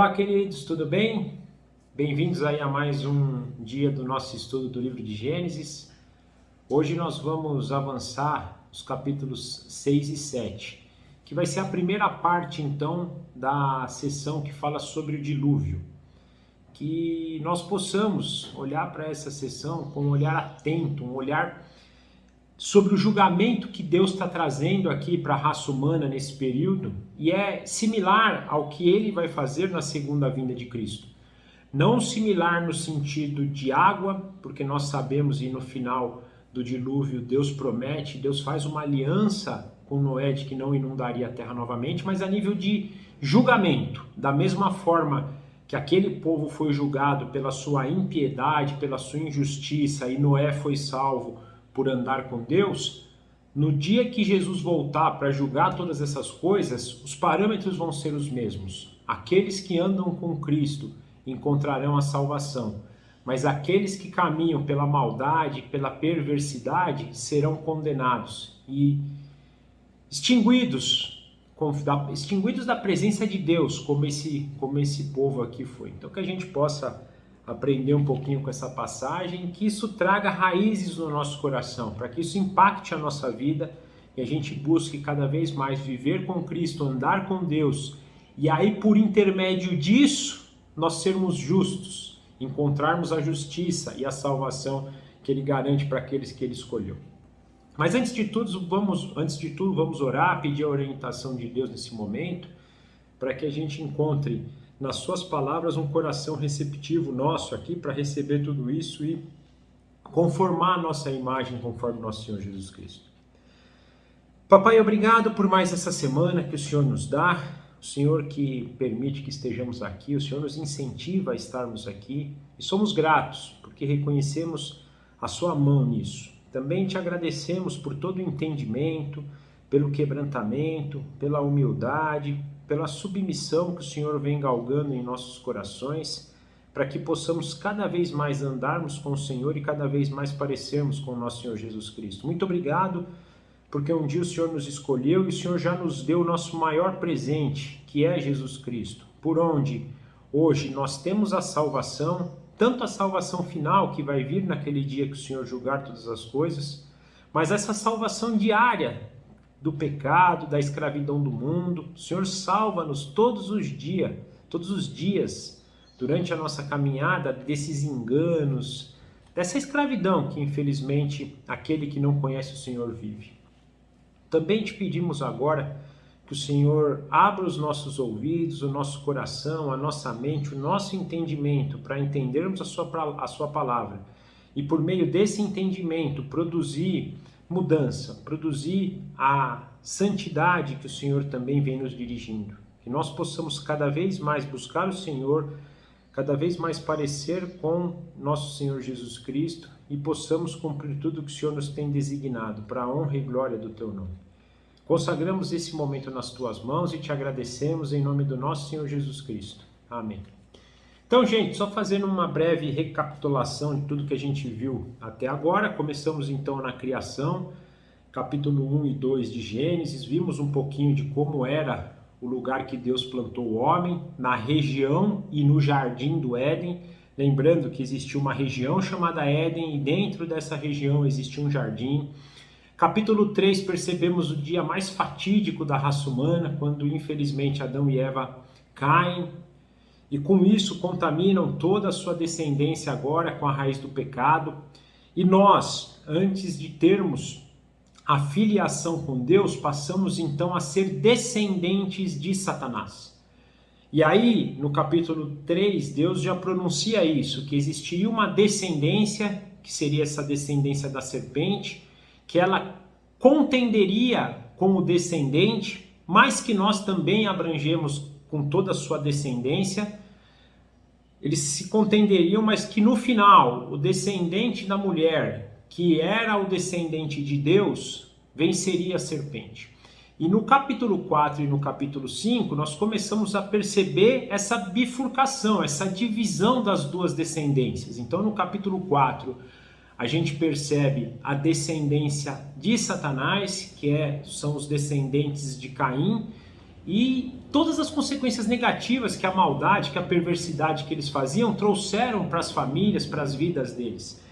Olá, queridos, tudo bem? Bem-vindos aí a mais um dia do nosso estudo do livro de Gênesis. Hoje nós vamos avançar os capítulos 6 e 7, que vai ser a primeira parte, então, da sessão que fala sobre o dilúvio. Que nós possamos olhar para essa sessão com um olhar atento, um olhar sobre o julgamento que Deus está trazendo aqui para a raça humana nesse período, e é similar ao que ele vai fazer na segunda vinda de Cristo. Não similar no sentido de água, porque nós sabemos, e no final do dilúvio Deus promete, Deus faz uma aliança com Noé de que não inundaria a terra novamente, mas a nível de julgamento, da mesma forma que aquele povo foi julgado pela sua impiedade, pela sua injustiça, e Noé foi salvo por andar com Deus. No dia que Jesus voltar para julgar todas essas coisas, os parâmetros vão ser os mesmos. Aqueles que andam com Cristo encontrarão a salvação, mas aqueles que caminham pela maldade, pela perversidade, serão condenados e extinguidos da presença de Deus, como esse povo aqui foi. Então que a gente possa aprender um pouquinho com essa passagem, que isso traga raízes no nosso coração, para que isso impacte a nossa vida e a gente busque cada vez mais viver com Cristo, andar com Deus, e aí por intermédio disso nós sermos justos, encontrarmos a justiça e a salvação que Ele garante para aqueles que Ele escolheu. Mas antes de tudo vamos orar, pedir a orientação de Deus nesse momento, para que a gente encontre nas suas palavras um coração receptivo nosso aqui para receber tudo isso e conformar a nossa imagem conforme nosso Senhor Jesus Cristo. Papai, obrigado por mais essa semana que o Senhor nos dá, o Senhor que permite que estejamos aqui, o Senhor nos incentiva a estarmos aqui e somos gratos porque reconhecemos a sua mão nisso. Também te agradecemos por todo o entendimento, pelo quebrantamento, pela humildade, pela submissão que o Senhor vem galgando em nossos corações, para que possamos cada vez mais andarmos com o Senhor e cada vez mais parecermos com o nosso Senhor Jesus Cristo. Muito obrigado, porque um dia o Senhor nos escolheu e o Senhor já nos deu o nosso maior presente, que é Jesus Cristo, por onde hoje nós temos a salvação, tanto a salvação final que vai vir naquele dia que o Senhor julgar todas as coisas, mas essa salvação diária do pecado, da escravidão do mundo. O Senhor salva-nos todos os dias, durante a nossa caminhada, desses enganos, dessa escravidão que infelizmente aquele que não conhece o Senhor vive. Também te pedimos agora que o Senhor abra os nossos ouvidos, o nosso coração, a nossa mente, o nosso entendimento para entendermos a sua palavra e por meio desse entendimento produzir mudança, produzir a santidade que o Senhor também vem nos dirigindo. Que nós possamos cada vez mais buscar o Senhor, cada vez mais parecer com nosso Senhor Jesus Cristo e possamos cumprir tudo que o Senhor nos tem designado para a honra e glória do Teu nome. Consagramos esse momento nas Tuas mãos e te agradecemos em nome do nosso Senhor Jesus Cristo. Amém. Então, gente, só fazendo uma breve recapitulação de tudo que a gente viu até agora. Começamos então na criação, capítulo 1 e 2 de Gênesis. Vimos um pouquinho de como era o lugar que Deus plantou o homem, na região e no jardim do Éden. Lembrando que existia uma região chamada Éden e dentro dessa região existia um jardim. Capítulo 3, percebemos o dia mais fatídico da raça humana, quando infelizmente Adão e Eva caem. E com isso contaminam toda a sua descendência agora com a raiz do pecado. E nós, antes de termos a filiação com Deus, passamos então a ser descendentes de Satanás. E aí, no capítulo 3, Deus já pronuncia isso, que existiria uma descendência, que seria essa descendência da serpente, que ela contenderia com o descendente, mas que nós também abrangemos com toda a sua descendência. Eles se contenderiam, mas que no final, o descendente da mulher, que era o descendente de Deus, venceria a serpente. E no capítulo 4 e no capítulo 5, nós começamos a perceber essa bifurcação, essa divisão das duas descendências. Então, no capítulo 4, a gente percebe a descendência de Satanás, são os descendentes de Caim, e todas as consequências negativas que a maldade, que a perversidade que eles faziam trouxeram para as famílias, para as vidas deles.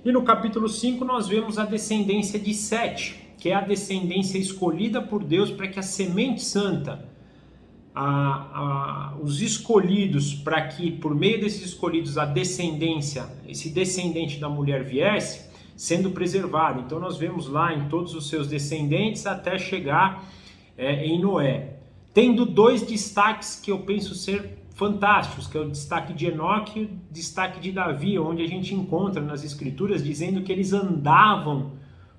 E no capítulo 5 nós vemos a descendência de Sete, que é a descendência escolhida por Deus para que a semente santa, os escolhidos, para que por meio desses escolhidos a descendência, esse descendente da mulher viesse, sendo preservado. Então nós vemos lá em todos os seus descendentes até chegar em Noé. Tendo dois destaques que eu penso ser fantásticos, que é o destaque de Enoque e o destaque de Davi, onde a gente encontra nas escrituras dizendo que eles andavam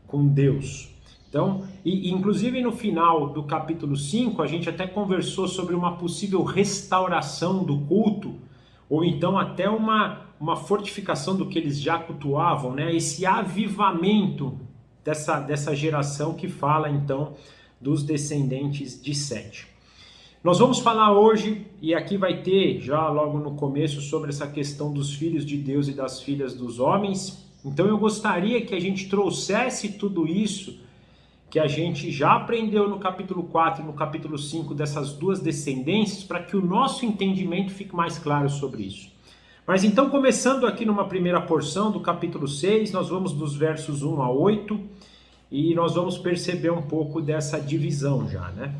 com Deus. Então, inclusive no final do capítulo 5, a gente até conversou sobre uma possível restauração do culto, ou então até uma fortificação do que eles já cultuavam, né? Esse avivamento dessa geração que fala então dos descendentes de Sete. Nós vamos falar hoje, e aqui vai ter já logo no começo, sobre essa questão dos filhos de Deus e das filhas dos homens. Então eu gostaria que a gente trouxesse tudo isso que a gente já aprendeu no capítulo 4 e no capítulo 5 dessas duas descendências, para que o nosso entendimento fique mais claro sobre isso. Mas então, começando aqui numa primeira porção do capítulo 6, nós vamos dos versos 1 a 8, e nós vamos perceber um pouco dessa divisão já, né?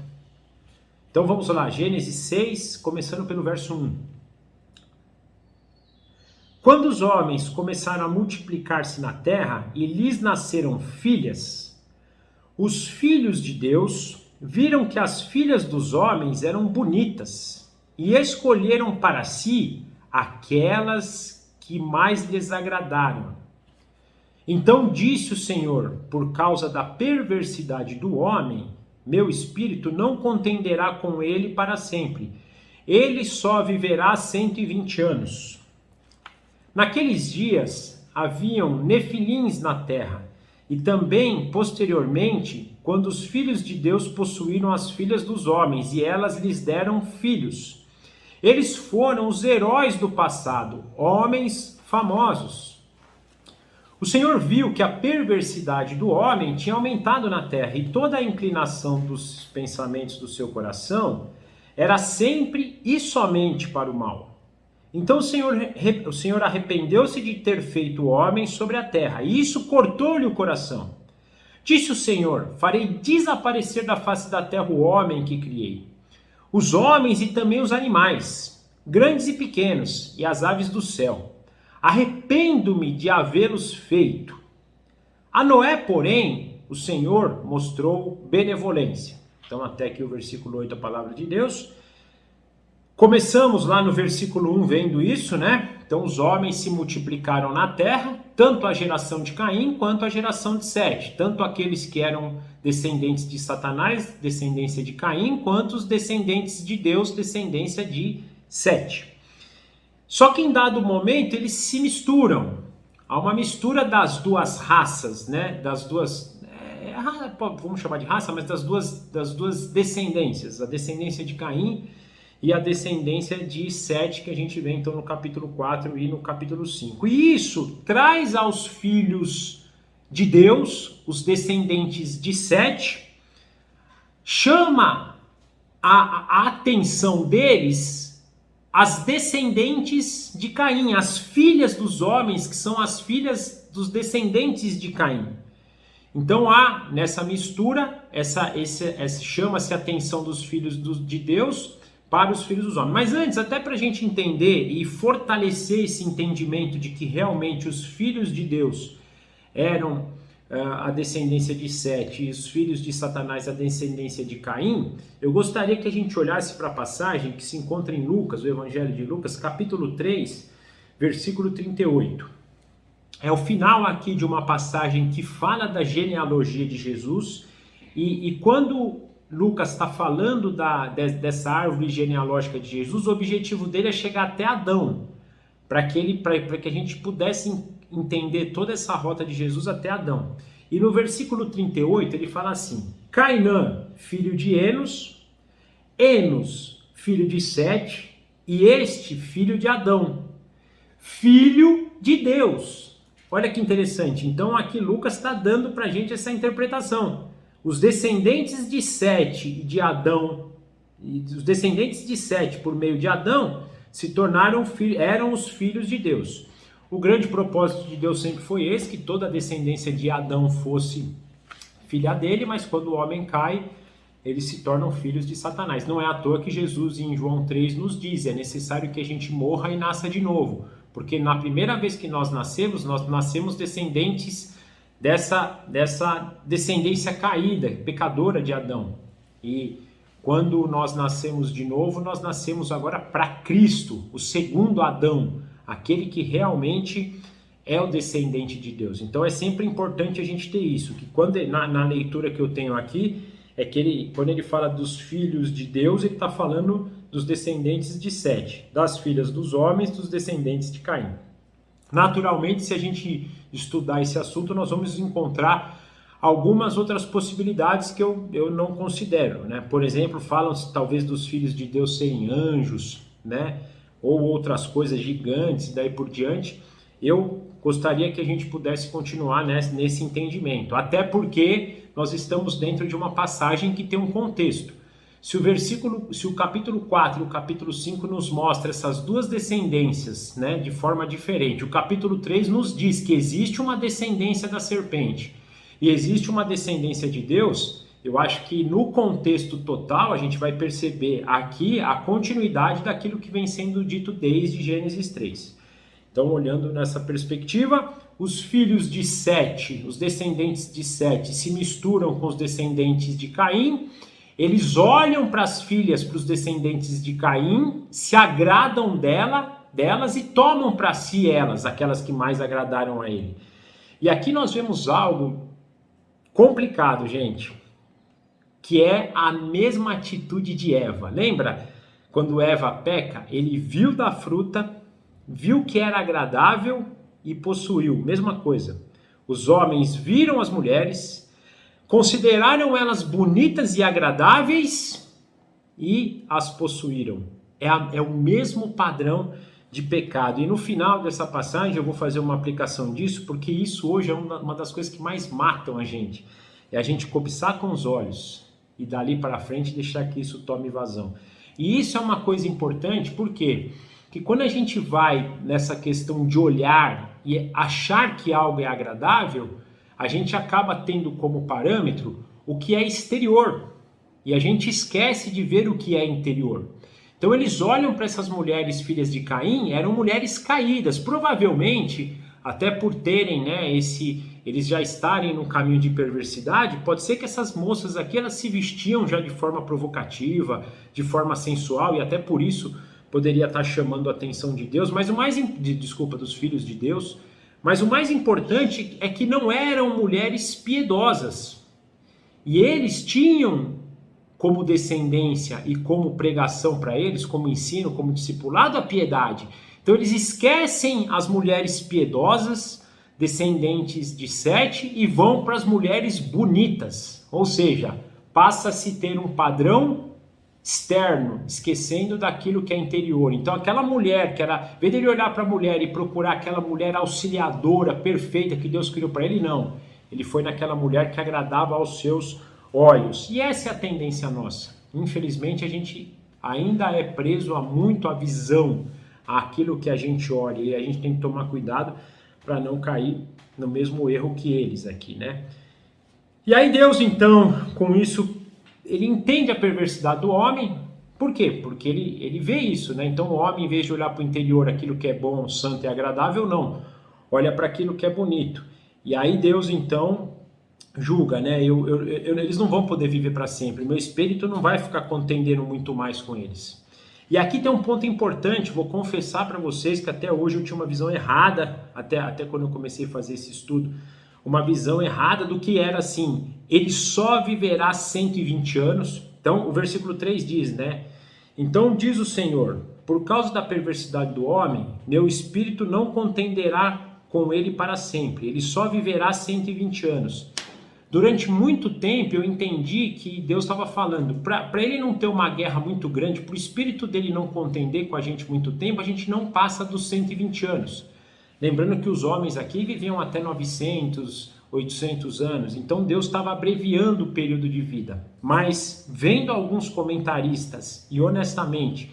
Então vamos lá, Gênesis 6, começando pelo verso 1. Quando os homens começaram a multiplicar-se na terra e lhes nasceram filhas, os filhos de Deus viram que as filhas dos homens eram bonitas e escolheram para si aquelas que mais lhes agradaram. Então disse o Senhor: por causa da perversidade do homem, meu espírito não contenderá com ele para sempre. Ele só viverá 120 anos. Naqueles dias haviam nefilins na terra, e também, posteriormente, quando os filhos de Deus possuíram as filhas dos homens, e elas lhes deram filhos. Eles foram os heróis do passado, homens famosos. O Senhor viu que a perversidade do homem tinha aumentado na terra, e toda a inclinação dos pensamentos do seu coração era sempre e somente para o mal. Então o Senhor arrependeu-se de ter feito o homem sobre a terra, e isso cortou-lhe o coração. Disse o Senhor: farei desaparecer da face da terra o homem que criei, os homens e também os animais, grandes e pequenos, e as aves do céu. Arrependo-me de havê-los feito. A Noé, porém, o Senhor mostrou benevolência. Então até aqui o versículo 8, a palavra de Deus. Começamos lá no versículo 1 vendo isso, né? Então os homens se multiplicaram na terra, tanto a geração de Caim quanto a geração de Sete, tanto aqueles que eram descendentes de Satanás, descendência de Caim, quanto os descendentes de Deus, descendência de Sete. Só que em dado momento eles se misturam. Há uma mistura das duas raças, né? Das duas, vamos chamar de raça, mas das duas descendências, a descendência de Caim e a descendência de Sete, que a gente vê então no capítulo 4 e no capítulo 5. E isso traz aos filhos de Deus, os descendentes de Sete, chama a atenção deles as descendentes de Caim, as filhas dos homens, que são as filhas dos descendentes de Caim. Então há nessa mistura, chama-se a atenção dos filhos de Deus para os filhos dos homens. Mas antes, até para a gente entender e fortalecer esse entendimento de que realmente os filhos de Deus eram a descendência de Sete e os filhos de Satanás a descendência de Caim, eu gostaria que a gente olhasse para a passagem que se encontra em Lucas, o Evangelho de Lucas, capítulo 3, versículo 38. É o final aqui de uma passagem que fala da genealogia de Jesus, e quando Lucas está falando dessa árvore genealógica de Jesus, o objetivo dele é chegar até Adão, para que a gente pudesse entender toda essa rota de Jesus até Adão. E no versículo 38 ele fala assim: Cainã, filho de Enos, Enos, filho de Sete, e este, filho de Adão, filho de Deus. Olha que interessante. Então aqui Lucas está dando para a gente essa interpretação. Os descendentes de Sete e de Adão e os descendentes de Sete, por meio de Adão, se tornaram eram os filhos de Deus. O grande propósito de Deus sempre foi esse, que toda a descendência de Adão fosse filha dele, mas quando o homem cai, eles se tornam filhos de Satanás. Não é à toa que Jesus, em João 3, nos diz: é necessário que a gente morra e nasça de novo. Porque na primeira vez que nós nascemos descendentes dessa descendência caída, pecadora de Adão. E quando nós nascemos de novo, nós nascemos agora para Cristo, o segundo Adão, aquele que realmente é o descendente de Deus. Então é sempre importante a gente ter isso, que quando na leitura que eu tenho aqui, é que quando ele fala dos filhos de Deus, ele está falando dos descendentes de Sete, das filhas dos homens, dos descendentes de Caim. Naturalmente, se a gente estudar esse assunto, nós vamos encontrar algumas outras possibilidades que eu não considero, né? Por exemplo, falam-se talvez dos filhos de Deus serem anjos, né? Ou outras coisas gigantes, daí por diante. Eu gostaria que a gente pudesse continuar nesse entendimento, até porque nós estamos dentro de uma passagem que tem um contexto. Se o capítulo 4 e o capítulo 5 nos mostra essas duas descendências, né, de forma diferente, o capítulo 3 nos diz que existe uma descendência da serpente e existe uma descendência de Deus, eu acho que no contexto total a gente vai perceber aqui a continuidade daquilo que vem sendo dito desde Gênesis 3. Então, olhando nessa perspectiva, os filhos de Sete, os descendentes de Sete, se misturam com os descendentes de Caim. Eles olham para as filhas, para os descendentes de Caim, se agradam delas e tomam para si elas, aquelas que mais agradaram a ele. E aqui nós vemos algo complicado, gente, que é a mesma atitude de Eva. Lembra? Quando Eva peca, ele viu da fruta, viu que era agradável e possuiu. Mesma coisa. Os homens viram as mulheres, consideraram elas bonitas e agradáveis e as possuíram. É o mesmo padrão de pecado. E no final dessa passagem eu vou fazer uma aplicação disso, porque isso hoje é uma das coisas que mais matam a gente. É a gente cobiçar com os olhos e dali para frente deixar que isso tome vazão. E isso é uma coisa importante, por quê? Porque quando a gente vai nessa questão de olhar e achar que algo é agradável, a gente acaba tendo como parâmetro o que é exterior e a gente esquece de ver o que é interior. Então eles olham para essas mulheres filhas de Caim, eram mulheres caídas, provavelmente até por terem, né, eles já estarem no caminho de perversidade. Pode ser que essas moças aqui elas se vestiam já de forma provocativa, de forma sensual, e até por isso poderia estar chamando a atenção de Deus, mas dos filhos de Deus. Mas o mais importante é que não eram mulheres piedosas. E eles tinham como descendência e como pregação para eles, como ensino, como discipulado, a piedade. Então eles esquecem as mulheres piedosas, descendentes de Sete, e vão para as mulheres bonitas. Ou seja, passa-se a ter um padrão externo, esquecendo daquilo que é interior. Então aquela mulher que era, em vez dele olhar para a mulher e procurar aquela mulher auxiliadora, perfeita que Deus criou para ele, não. Ele foi naquela mulher que agradava aos seus olhos. E essa é a tendência nossa. Infelizmente a gente ainda é preso muito à visão, àquilo que a gente olha, e a gente tem que tomar cuidado para não cair no mesmo erro que eles aqui, né? E aí Deus, então, com isso, ele entende a perversidade do homem. Por quê? Porque ele vê isso, né? Então o homem, em vez de olhar para o interior, aquilo que é bom, santo e agradável, não. Olha para aquilo que é bonito. E aí Deus, então, julga, né? Eles não vão poder viver para sempre. Meu espírito não vai ficar contendendo muito mais com eles. E aqui tem um ponto importante. Vou confessar para vocês que até hoje eu tinha uma visão errada, até quando eu comecei a fazer esse estudo, uma visão errada do que era assim: ele só viverá 120 anos. Então o versículo 3 diz, né? Então diz o Senhor: por causa da perversidade do homem, meu espírito não contenderá com ele para sempre, ele só viverá 120 anos. Durante muito tempo eu entendi que Deus estava falando, para ele não ter uma guerra muito grande, para o espírito dele não contender com a gente muito tempo, a gente não passa dos 120 anos. Lembrando que os homens aqui viviam até 900, 800 anos. Então Deus estava abreviando o período de vida. Mas vendo alguns comentaristas, e honestamente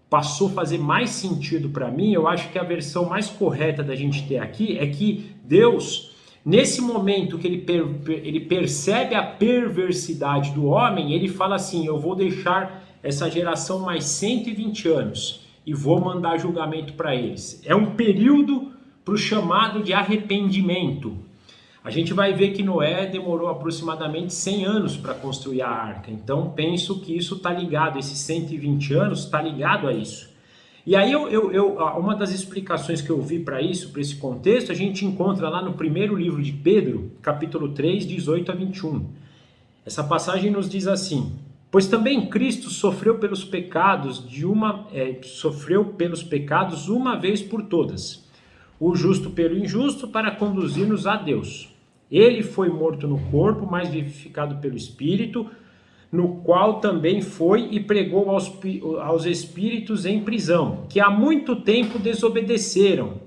passou a fazer mais sentido para mim, eu acho que a versão mais correta da gente ter aqui é que Deus, nesse momento que ele percebe a perversidade do homem, ele fala assim: eu vou deixar essa geração mais 120 anos e vou mandar julgamento para eles. É um período para o chamado de arrependimento. A gente vai ver que Noé demorou aproximadamente 100 anos para construir a arca. Então, penso que isso está ligado, esses 120 anos está ligado a isso. E aí, uma das explicações que eu vi para isso, para esse contexto, a gente encontra lá no primeiro livro de Pedro, capítulo 3, 18 a 21. Essa passagem nos diz assim: pois também Cristo sofreu pelos pecados uma vez por todas, o justo pelo injusto, para conduzir-nos a Deus. Ele foi morto no corpo, mas vivificado pelo Espírito, no qual também foi e pregou aos espíritos em prisão, que há muito tempo desobedeceram,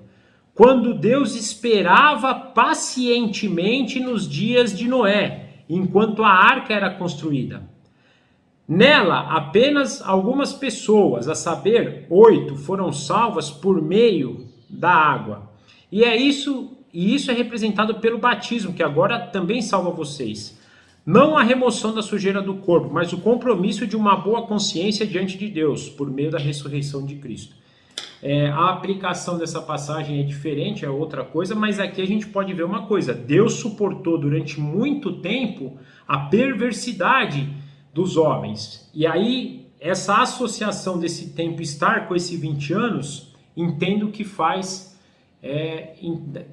quando Deus esperava pacientemente nos dias de Noé, enquanto a arca era construída. Nela, apenas algumas pessoas, a saber, 8, foram salvas por meio da água. E isso é representado pelo batismo, que agora também salva vocês. Não a remoção da sujeira do corpo, mas o compromisso de uma boa consciência diante de Deus, por meio da ressurreição de Cristo. A aplicação dessa passagem é diferente, é outra coisa, mas aqui a gente pode ver uma coisa: Deus suportou durante muito tempo a perversidade dos homens. E aí, essa associação desse tempo estar com esse 20 anos, entendo que faz...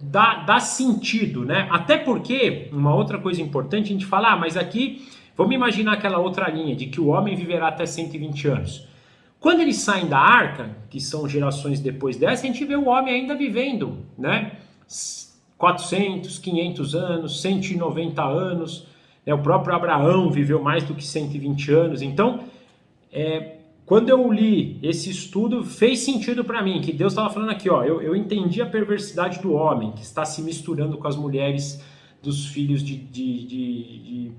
dá sentido, né? Até porque, uma outra coisa importante, a gente fala, mas aqui, vamos imaginar aquela outra linha, de que o homem viverá até 120 anos. Quando eles saem da arca, que são gerações depois dessa, a gente vê o homem ainda vivendo, né? 400, 500 anos, 190 anos, né? O próprio Abraão viveu mais do que 120 anos. Então, quando eu li esse estudo, fez sentido para mim, que Deus estava falando aqui, eu entendi a perversidade do homem, que está se misturando com as mulheres dos filhos de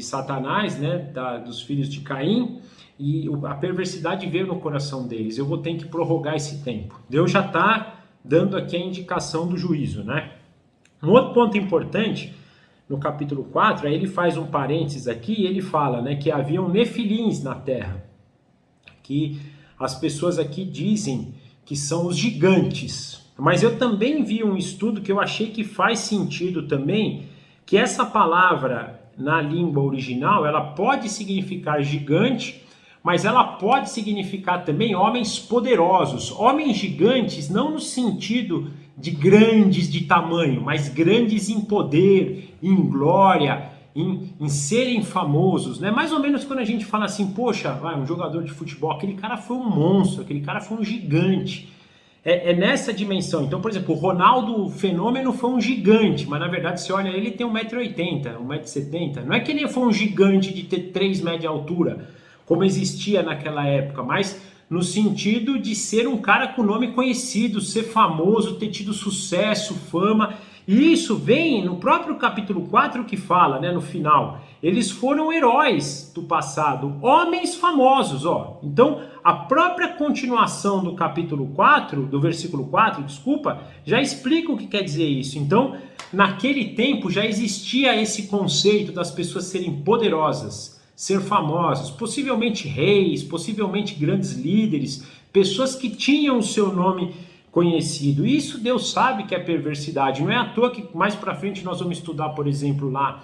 Satanás, né, dos filhos de Caim, e a perversidade veio no coração deles. Eu vou ter que prorrogar esse tempo. Deus já está dando aqui a indicação do juízo, né? Um outro ponto importante, no capítulo 4, aí ele faz um parênteses aqui e ele fala, né, que haviam nefilins na terra, que as pessoas aqui dizem que são os gigantes. Mas eu também vi um estudo que eu achei que faz sentido também, que essa palavra na língua original, ela pode significar gigante, mas ela pode significar também homens poderosos. Homens gigantes não no sentido de grandes de tamanho, mas grandes em poder, em glória, em serem famosos, né? Mais ou menos quando a gente fala assim, poxa, um jogador de futebol, aquele cara foi um monstro, aquele cara foi um gigante. É nessa dimensão. Então, por exemplo, o Ronaldo Fenômeno foi um gigante, mas na verdade, se olha, ele tem 1,80m, 1,70m. Não é que ele foi um gigante de ter 3 metros de altura, como existia naquela época, mas no sentido de ser um cara com nome conhecido, ser famoso, ter tido sucesso, fama. E isso vem no próprio capítulo 4 que fala, né, no final. Eles foram heróis do passado, homens famosos, ó. Então, a própria continuação do capítulo 4, do versículo 4, desculpa, já explica o que quer dizer isso. Então, naquele tempo já existia esse conceito das pessoas serem poderosas, ser famosos, possivelmente reis, possivelmente grandes líderes, pessoas que tinham o seu nome conhecido. Isso Deus sabe que é perversidade. Não é à toa que mais para frente nós vamos estudar, por exemplo, lá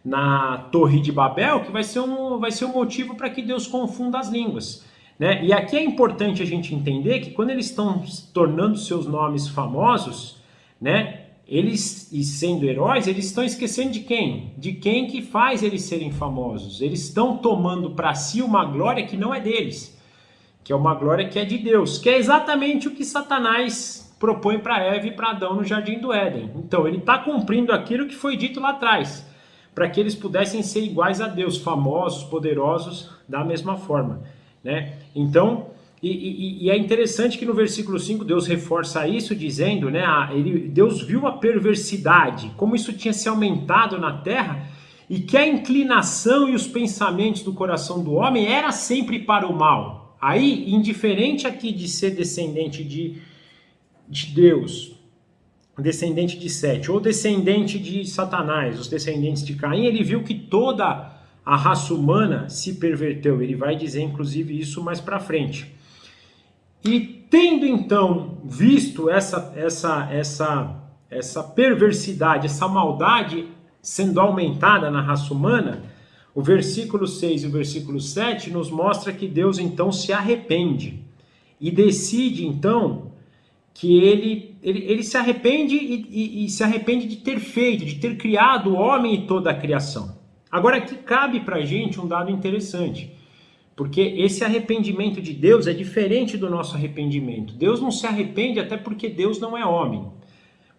na Torre de Babel, que vai ser um motivo para que Deus confunda as línguas, né? E aqui é importante a gente entender que quando eles estão tornando seus nomes famosos, né? Eles, e sendo heróis, eles estão esquecendo de quem? De quem que faz eles serem famosos. Eles estão tomando para si uma glória que não é deles, que é uma glória que é de Deus, que é exatamente o que Satanás propõe para Eva e para Adão no Jardim do Éden. Então, ele está cumprindo aquilo que foi dito lá atrás, para que eles pudessem ser iguais a Deus, famosos, poderosos, da mesma forma, né? Então, E é interessante que no versículo 5 Deus reforça isso dizendo, né, Deus viu a perversidade, como isso tinha se aumentado na terra, e que a inclinação e os pensamentos do coração do homem era sempre para o mal. Aí, indiferente aqui de ser descendente de Deus, descendente de Sete, ou descendente de Satanás, os descendentes de Caim, ele viu que toda a raça humana se perverteu. Ele vai dizer, inclusive, isso mais para frente. E tendo, então, visto essa perversidade, essa maldade sendo aumentada na raça humana, o versículo 6 e o versículo 7 nos mostra que Deus, então, se arrepende. E decide, então, que ele se arrepende e se arrepende de ter feito, de ter criado o homem e toda a criação. Agora, aqui cabe para a gente um dado interessante, porque esse arrependimento de Deus é diferente do nosso arrependimento. Deus não se arrepende até porque Deus não é homem.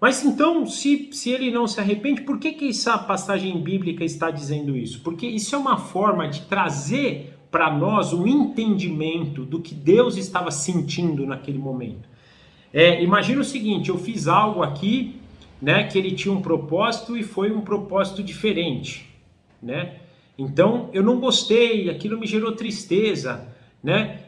Mas então, se ele não se arrepende, por que essa passagem bíblica está dizendo isso? Porque isso é uma forma de trazer para nós um entendimento do que Deus estava sentindo naquele momento. Imagina o seguinte, eu fiz algo aqui, né, que ele tinha um propósito e foi um propósito diferente, né? Então eu não gostei, aquilo me gerou tristeza, né?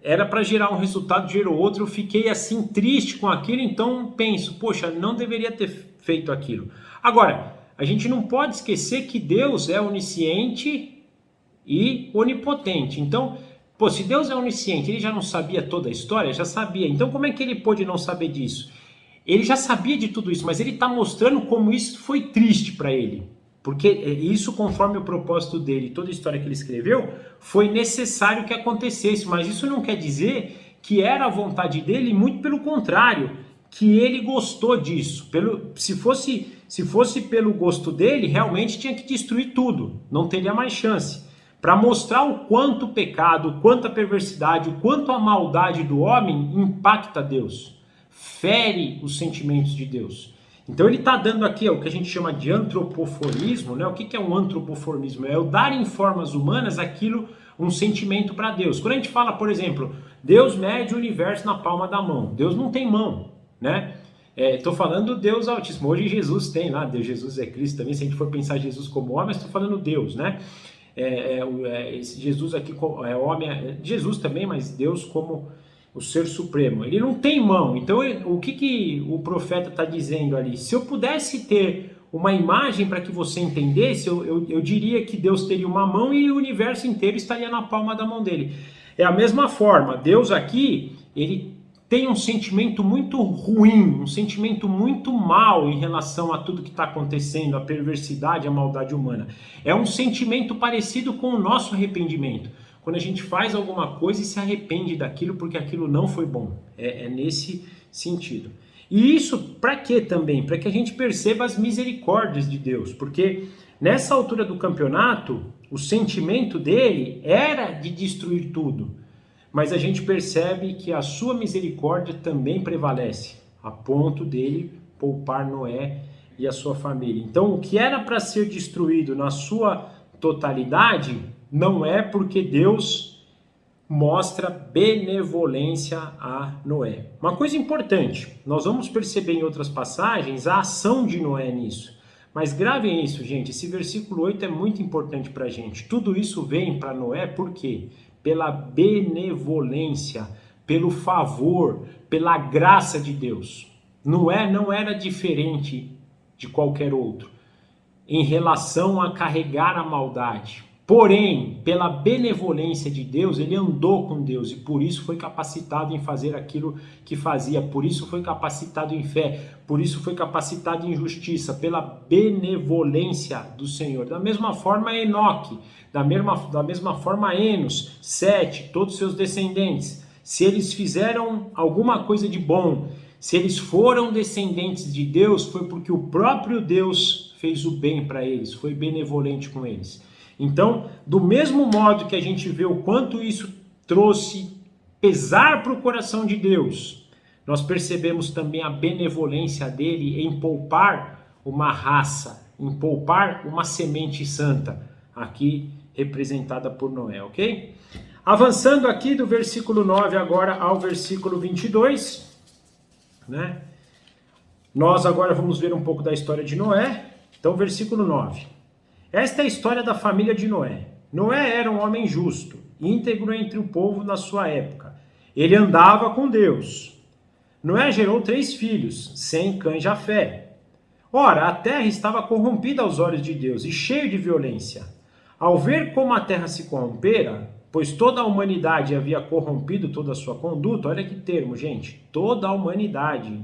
Era para gerar um resultado, gerou outro, eu fiquei assim triste com aquilo, então penso, poxa, não deveria ter feito aquilo. Agora, a gente não pode esquecer que Deus é onisciente e onipotente. Então, se Deus é onisciente, ele já não sabia toda a história? Já sabia. Então como é que ele pôde não saber disso? Ele já sabia de tudo isso, mas ele está mostrando como isso foi triste para ele. Porque isso, conforme o propósito dele, toda a história que ele escreveu, foi necessário que acontecesse. Mas isso não quer dizer que era a vontade dele, muito pelo contrário, que ele gostou disso. Se fosse pelo gosto dele, realmente tinha que destruir tudo. Não teria mais chance. Para mostrar o quanto o pecado, o quanto a perversidade, o quanto a maldade do homem impacta Deus. Fere os sentimentos de Deus. Então ele está dando aqui o que a gente chama de antropoformismo, né? O que é um antropoformismo? É o dar em formas humanas aquilo, um sentimento para Deus. Quando a gente fala, por exemplo, Deus mede o universo na palma da mão. Deus não tem mão, né? Estou falando Deus Altíssimo. Hoje Jesus tem lá, Deus, Jesus é Cristo também. Se a gente for pensar Jesus como homem, estou falando Deus, né? Esse Jesus aqui é homem, Jesus também, mas Deus como o ser supremo, ele não tem mão. Então o que o profeta está dizendo ali? Se eu pudesse ter uma imagem para que você entendesse, eu diria que Deus teria uma mão e o universo inteiro estaria na palma da mão dele. É a mesma forma, Deus aqui, ele tem um sentimento muito ruim, um sentimento muito mal em relação a tudo que está acontecendo, a perversidade, a maldade humana. É um sentimento parecido com o nosso arrependimento. Quando a gente faz alguma coisa e se arrepende daquilo porque aquilo não foi bom. É nesse sentido. E isso para quê também? Para que a gente perceba as misericórdias de Deus. Porque nessa altura do campeonato, o sentimento dele era de destruir tudo. Mas a gente percebe que a sua misericórdia também prevalece, a ponto dele poupar Noé e a sua família. Então, o que era para ser destruído na sua totalidade, não é porque Deus mostra benevolência a Noé. Uma coisa importante, nós vamos perceber em outras passagens a ação de Noé nisso. Mas gravem isso, gente, esse versículo 8 é muito importante para a gente. Tudo isso vem para Noé por quê? Pela benevolência, pelo favor, pela graça de Deus. Noé não era diferente de qualquer outro em relação a carregar a maldade. Porém, pela benevolência de Deus, ele andou com Deus e por isso foi capacitado em fazer aquilo que fazia, por isso foi capacitado em fé, por isso foi capacitado em justiça, pela benevolência do Senhor. Da mesma forma, Enoque, da mesma forma, Enos, Sete, todos seus descendentes, se eles fizeram alguma coisa de bom, se eles foram descendentes de Deus, foi porque o próprio Deus fez o bem para eles, foi benevolente com eles. Então, do mesmo modo que a gente vê o quanto isso trouxe pesar para o coração de Deus, nós percebemos também a benevolência dele em poupar uma raça, em poupar uma semente santa, aqui representada por Noé, ok? Avançando aqui do versículo 9 agora ao versículo 22, né? Nós agora vamos ver um pouco da história de Noé. Então, versículo 9. Esta é a história da família de Noé. Noé era um homem justo, íntegro entre o povo na sua época. Ele andava com Deus. Noé gerou 3 filhos, Sem, Cã e Jafé. Ora, a terra estava corrompida aos olhos de Deus e cheia de violência. Ao ver como a terra se corrompera, pois toda a humanidade havia corrompido toda a sua conduta, olha que termo, gente, toda a humanidade,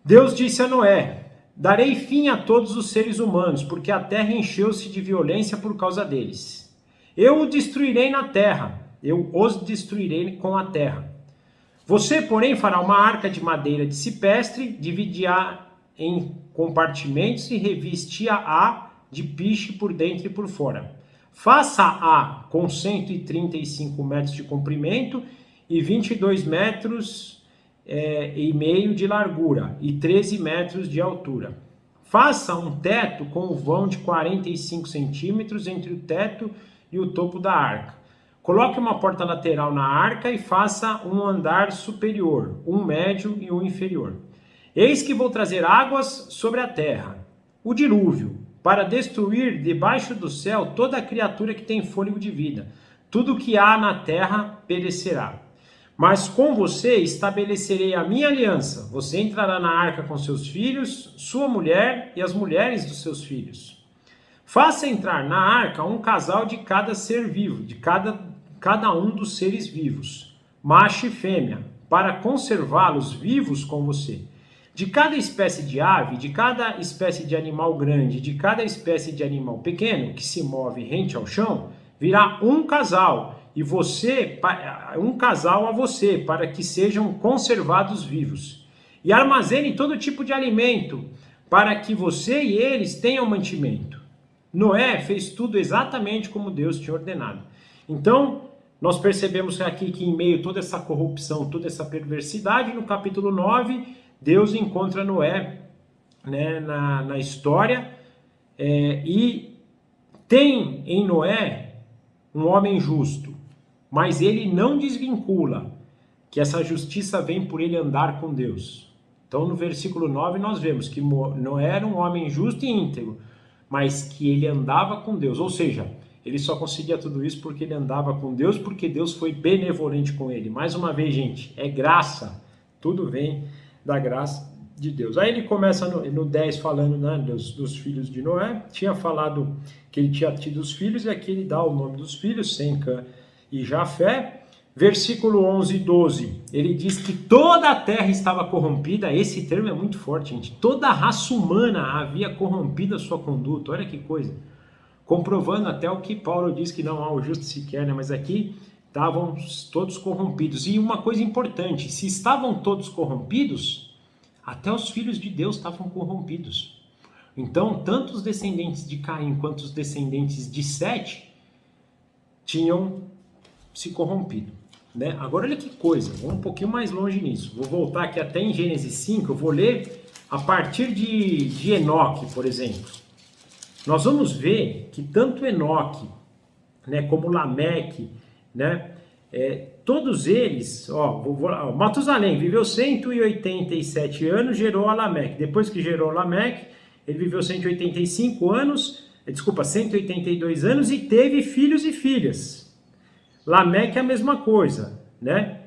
Deus disse a Noé: darei fim a todos os seres humanos, porque a terra encheu-se de violência por causa deles. Eu os destruirei com a terra. Você, porém, fará uma arca de madeira de ciprestre, dividirá em compartimentos e revestir-a de piche por dentro e por fora. Faça-a com 135 metros de comprimento e 22 metros e meio de largura e 13 metros de altura. Faça um teto com um vão de 45 centímetros entre o teto e o topo da arca. Coloque uma porta lateral na arca e faça um andar superior, um médio e um inferior. Eis que vou trazer águas sobre a terra, o dilúvio, para destruir debaixo do céu toda a criatura que tem fôlego de vida. Tudo que há na terra perecerá. Mas com você estabelecerei a minha aliança. Você entrará na arca com seus filhos, sua mulher e as mulheres dos seus filhos. Faça entrar na arca um casal de cada ser vivo, de cada um dos seres vivos, macho e fêmea, para conservá-los vivos com você. De cada espécie de ave, de cada espécie de animal grande, de cada espécie de animal pequeno que se move rente ao chão, virá um casal, e um casal a você, para que sejam conservados vivos. E armazene todo tipo de alimento, para que você e eles tenham mantimento. Noé fez tudo exatamente como Deus tinha ordenado. Então, nós percebemos aqui que em meio a toda essa corrupção, toda essa perversidade, no capítulo 9, Deus encontra Noé, né, na história, e tem em Noé um homem justo, mas ele não desvincula que essa justiça vem por ele andar com Deus. Então, no versículo 9, nós vemos que Noé era um homem justo e íntegro, mas que ele andava com Deus, ou seja, ele só conseguia tudo isso porque ele andava com Deus, porque Deus foi benevolente com ele. Mais uma vez, gente, é graça, tudo vem da graça de Deus. Aí ele começa no 10 falando, né, dos filhos de Noé. Tinha falado que ele tinha tido os filhos, e aqui ele dá o nome dos filhos, Sem, Cã e Jafé. Versículo 11 e 12, ele diz que toda a terra estava corrompida. Esse termo é muito forte, gente. Toda a raça humana havia corrompido a sua conduta. Olha que coisa. Comprovando até o que Paulo diz, que não há o justo sequer, né? Mas aqui estavam todos corrompidos. E uma coisa importante, se estavam todos corrompidos, até os filhos de Deus estavam corrompidos. Então, tanto os descendentes de Caim quanto os descendentes de Sete tinham se corrompido, né? Agora olha que coisa, vamos um pouquinho mais longe nisso. Vou voltar aqui até em Gênesis 5, eu vou ler a partir de Enoque, por exemplo. Nós vamos ver que tanto Enoque, né, como Lameque, né, todos eles, Matusalém viveu 187 anos, gerou a Lameque. Depois que gerou Lameque, ele viveu 182 anos e teve filhos e filhas. Lameque é a mesma coisa, né?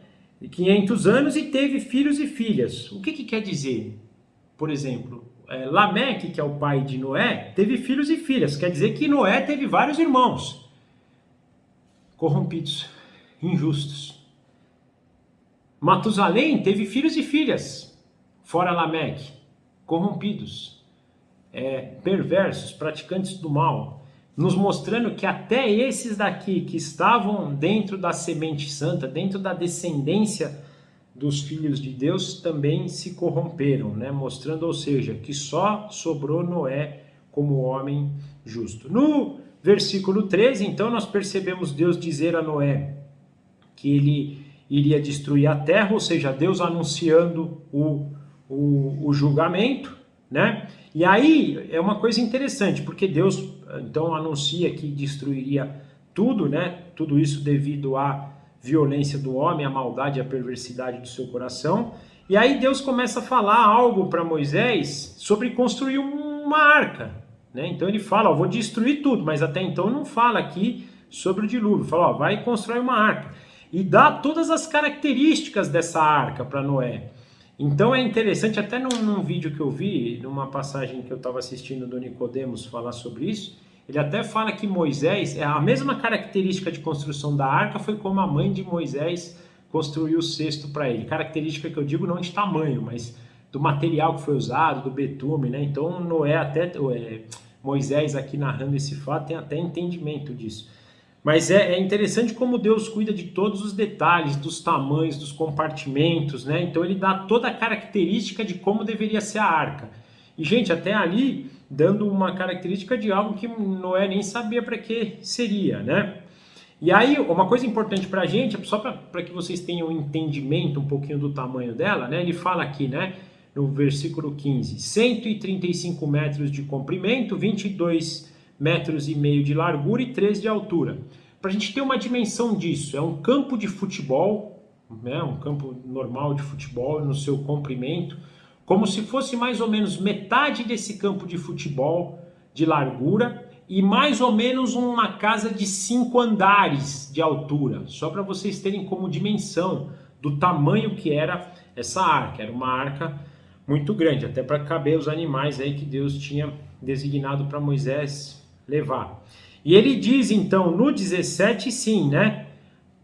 500 anos e teve filhos e filhas. O que quer dizer? Por exemplo, Lameque, que é o pai de Noé, teve filhos e filhas. Quer dizer que Noé teve vários irmãos corrompidos, injustos. Matusalém teve filhos e filhas, fora Lameque, corrompidos, perversos, praticantes do mal, nos mostrando que até esses daqui que estavam dentro da semente santa, dentro da descendência dos filhos de Deus, também se corromperam, né? Mostrando, ou seja, que só sobrou Noé como homem justo. No versículo 13, então, nós percebemos Deus dizer a Noé que ele iria destruir a terra, ou seja, Deus anunciando o julgamento, né? E aí é uma coisa interessante, porque Deus então anuncia que destruiria tudo, né? Tudo isso devido à violência do homem, à maldade e à perversidade do seu coração. E aí Deus começa a falar algo para Moisés sobre construir uma arca, né? Então ele fala, ó, vou destruir tudo, mas até então não fala aqui sobre o dilúvio. Fala, ó, vai construir uma arca. E dá todas as características dessa arca para Noé. Então é interessante, até num vídeo que eu vi, numa passagem que eu estava assistindo do Nicodemos falar sobre isso, ele até fala que Moisés, a mesma característica de construção da arca foi como a mãe de Moisés construiu o cesto para ele. Característica que eu digo não de tamanho, mas do material que foi usado, do betume, né? Então Noé Moisés aqui narrando esse fato tem até entendimento disso. Mas é interessante como Deus cuida de todos os detalhes, dos tamanhos, dos compartimentos, né? Então ele dá toda a característica de como deveria ser a arca. E, gente, até ali, dando uma característica de algo que Noé nem sabia para que seria, né? E aí, uma coisa importante para a gente, só para que vocês tenham um entendimento um pouquinho do tamanho dela, né? Ele fala aqui, né? No versículo 15, 135 metros de comprimento, 22 metros e meio de largura e 3 de altura. Para a gente ter uma dimensão disso, é um campo de futebol, né, um campo normal de futebol no seu comprimento, como se fosse mais ou menos metade desse campo de futebol de largura e mais ou menos uma casa de 5 andares de altura, só para vocês terem como dimensão do tamanho que era essa arca. Era uma arca muito grande, até para caber os animais aí que Deus tinha designado para Moisés levar. E ele diz então no 17, sim, né?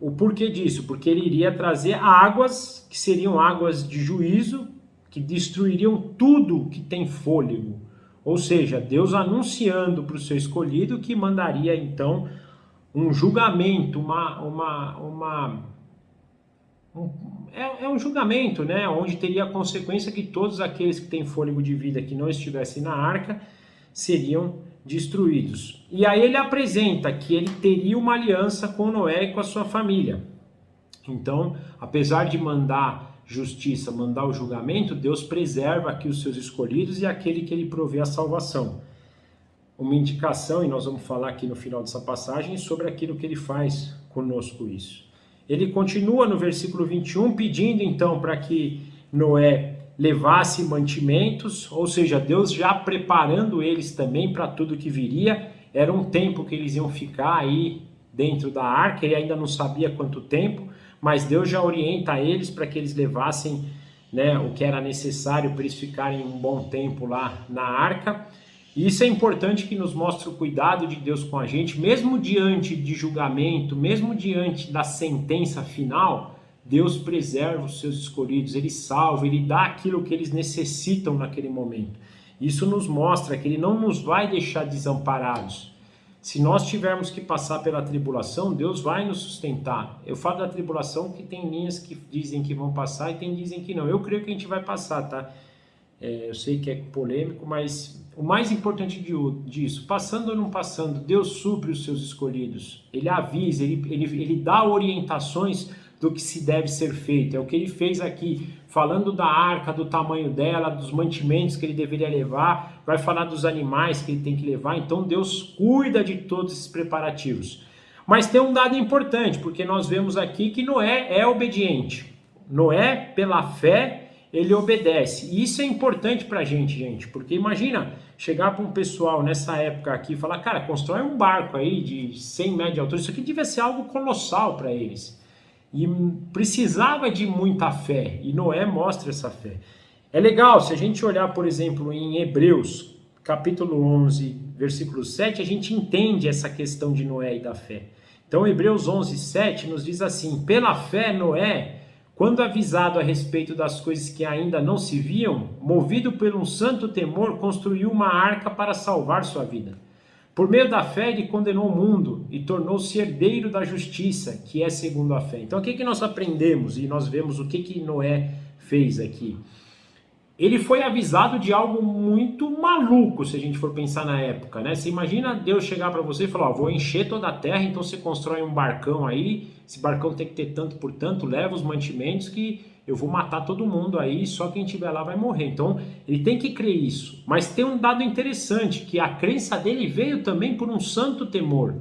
O porquê disso? Porque ele iria trazer águas que seriam águas de juízo, que destruiriam tudo que tem fôlego. Ou seja, Deus anunciando para o seu escolhido que mandaria então um julgamento, um julgamento, né? Onde teria a consequência que todos aqueles que têm fôlego de vida que não estivessem na arca seriam destruídos. E aí ele apresenta que ele teria uma aliança com Noé e com a sua família. Então, apesar de mandar justiça, mandar o julgamento, Deus preserva aqui os seus escolhidos e aquele que ele provê a salvação. Uma indicação, e nós vamos falar aqui no final dessa passagem, sobre aquilo que ele faz conosco isso. Ele continua no versículo 21 pedindo então para que Noé levasse mantimentos, ou seja, Deus já preparando eles também para tudo que viria. Era um tempo que eles iam ficar aí dentro da arca, ele ainda não sabia quanto tempo, mas Deus já orienta eles para que eles levassem, né, o que era necessário para eles ficarem um bom tempo lá na arca. E isso é importante, que nos mostra o cuidado de Deus com a gente, mesmo diante de julgamento, mesmo diante da sentença final. Deus preserva os seus escolhidos, Ele salva, Ele dá aquilo que eles necessitam naquele momento. Isso nos mostra que Ele não nos vai deixar desamparados. Se nós tivermos que passar pela tribulação, Deus vai nos sustentar. Eu falo da tribulação que tem linhas que dizem que vão passar e tem que dizem que não. Eu creio que a gente vai passar, tá? Eu sei que é polêmico, mas o mais importante disso, passando ou não passando, Deus supre os seus escolhidos. Ele avisa, ele dá orientações do que se deve ser feito. É o que ele fez aqui, falando da arca, do tamanho dela, dos mantimentos que ele deveria levar, vai falar dos animais que ele tem que levar. Então Deus cuida de todos esses preparativos. Mas tem um dado importante, porque nós vemos aqui que Noé é obediente. Noé, pela fé, ele obedece. E isso é importante pra gente, porque imagina chegar para um pessoal nessa época aqui e falar, cara, constrói um barco aí de 100 metros de altura, isso aqui devia ser algo colossal para eles. E precisava de muita fé, e Noé mostra essa fé. É legal, se a gente olhar, por exemplo, em Hebreus, capítulo 11, versículo 7, a gente entende essa questão de Noé e da fé. Então, Hebreus 11, 7 nos diz assim, pela fé, Noé, quando avisado a respeito das coisas que ainda não se viam, movido por um santo temor, construiu uma arca para salvar sua vida. Por meio da fé, ele condenou o mundo e tornou-se herdeiro da justiça, que é segundo a fé. Então, o que nós aprendemos e nós vemos o que Noé fez aqui? ele foi avisado de algo muito maluco, se a gente for pensar na época, né? Você imagina Deus chegar para você e falar, ó, vou encher toda a terra, então você constrói um barcão aí, esse barcão tem que ter tanto por tanto, leva os mantimentos que eu vou matar todo mundo aí, só quem estiver lá vai morrer. Então, ele tem que crer isso. Mas tem um dado interessante, que a crença dele veio também por um santo temor,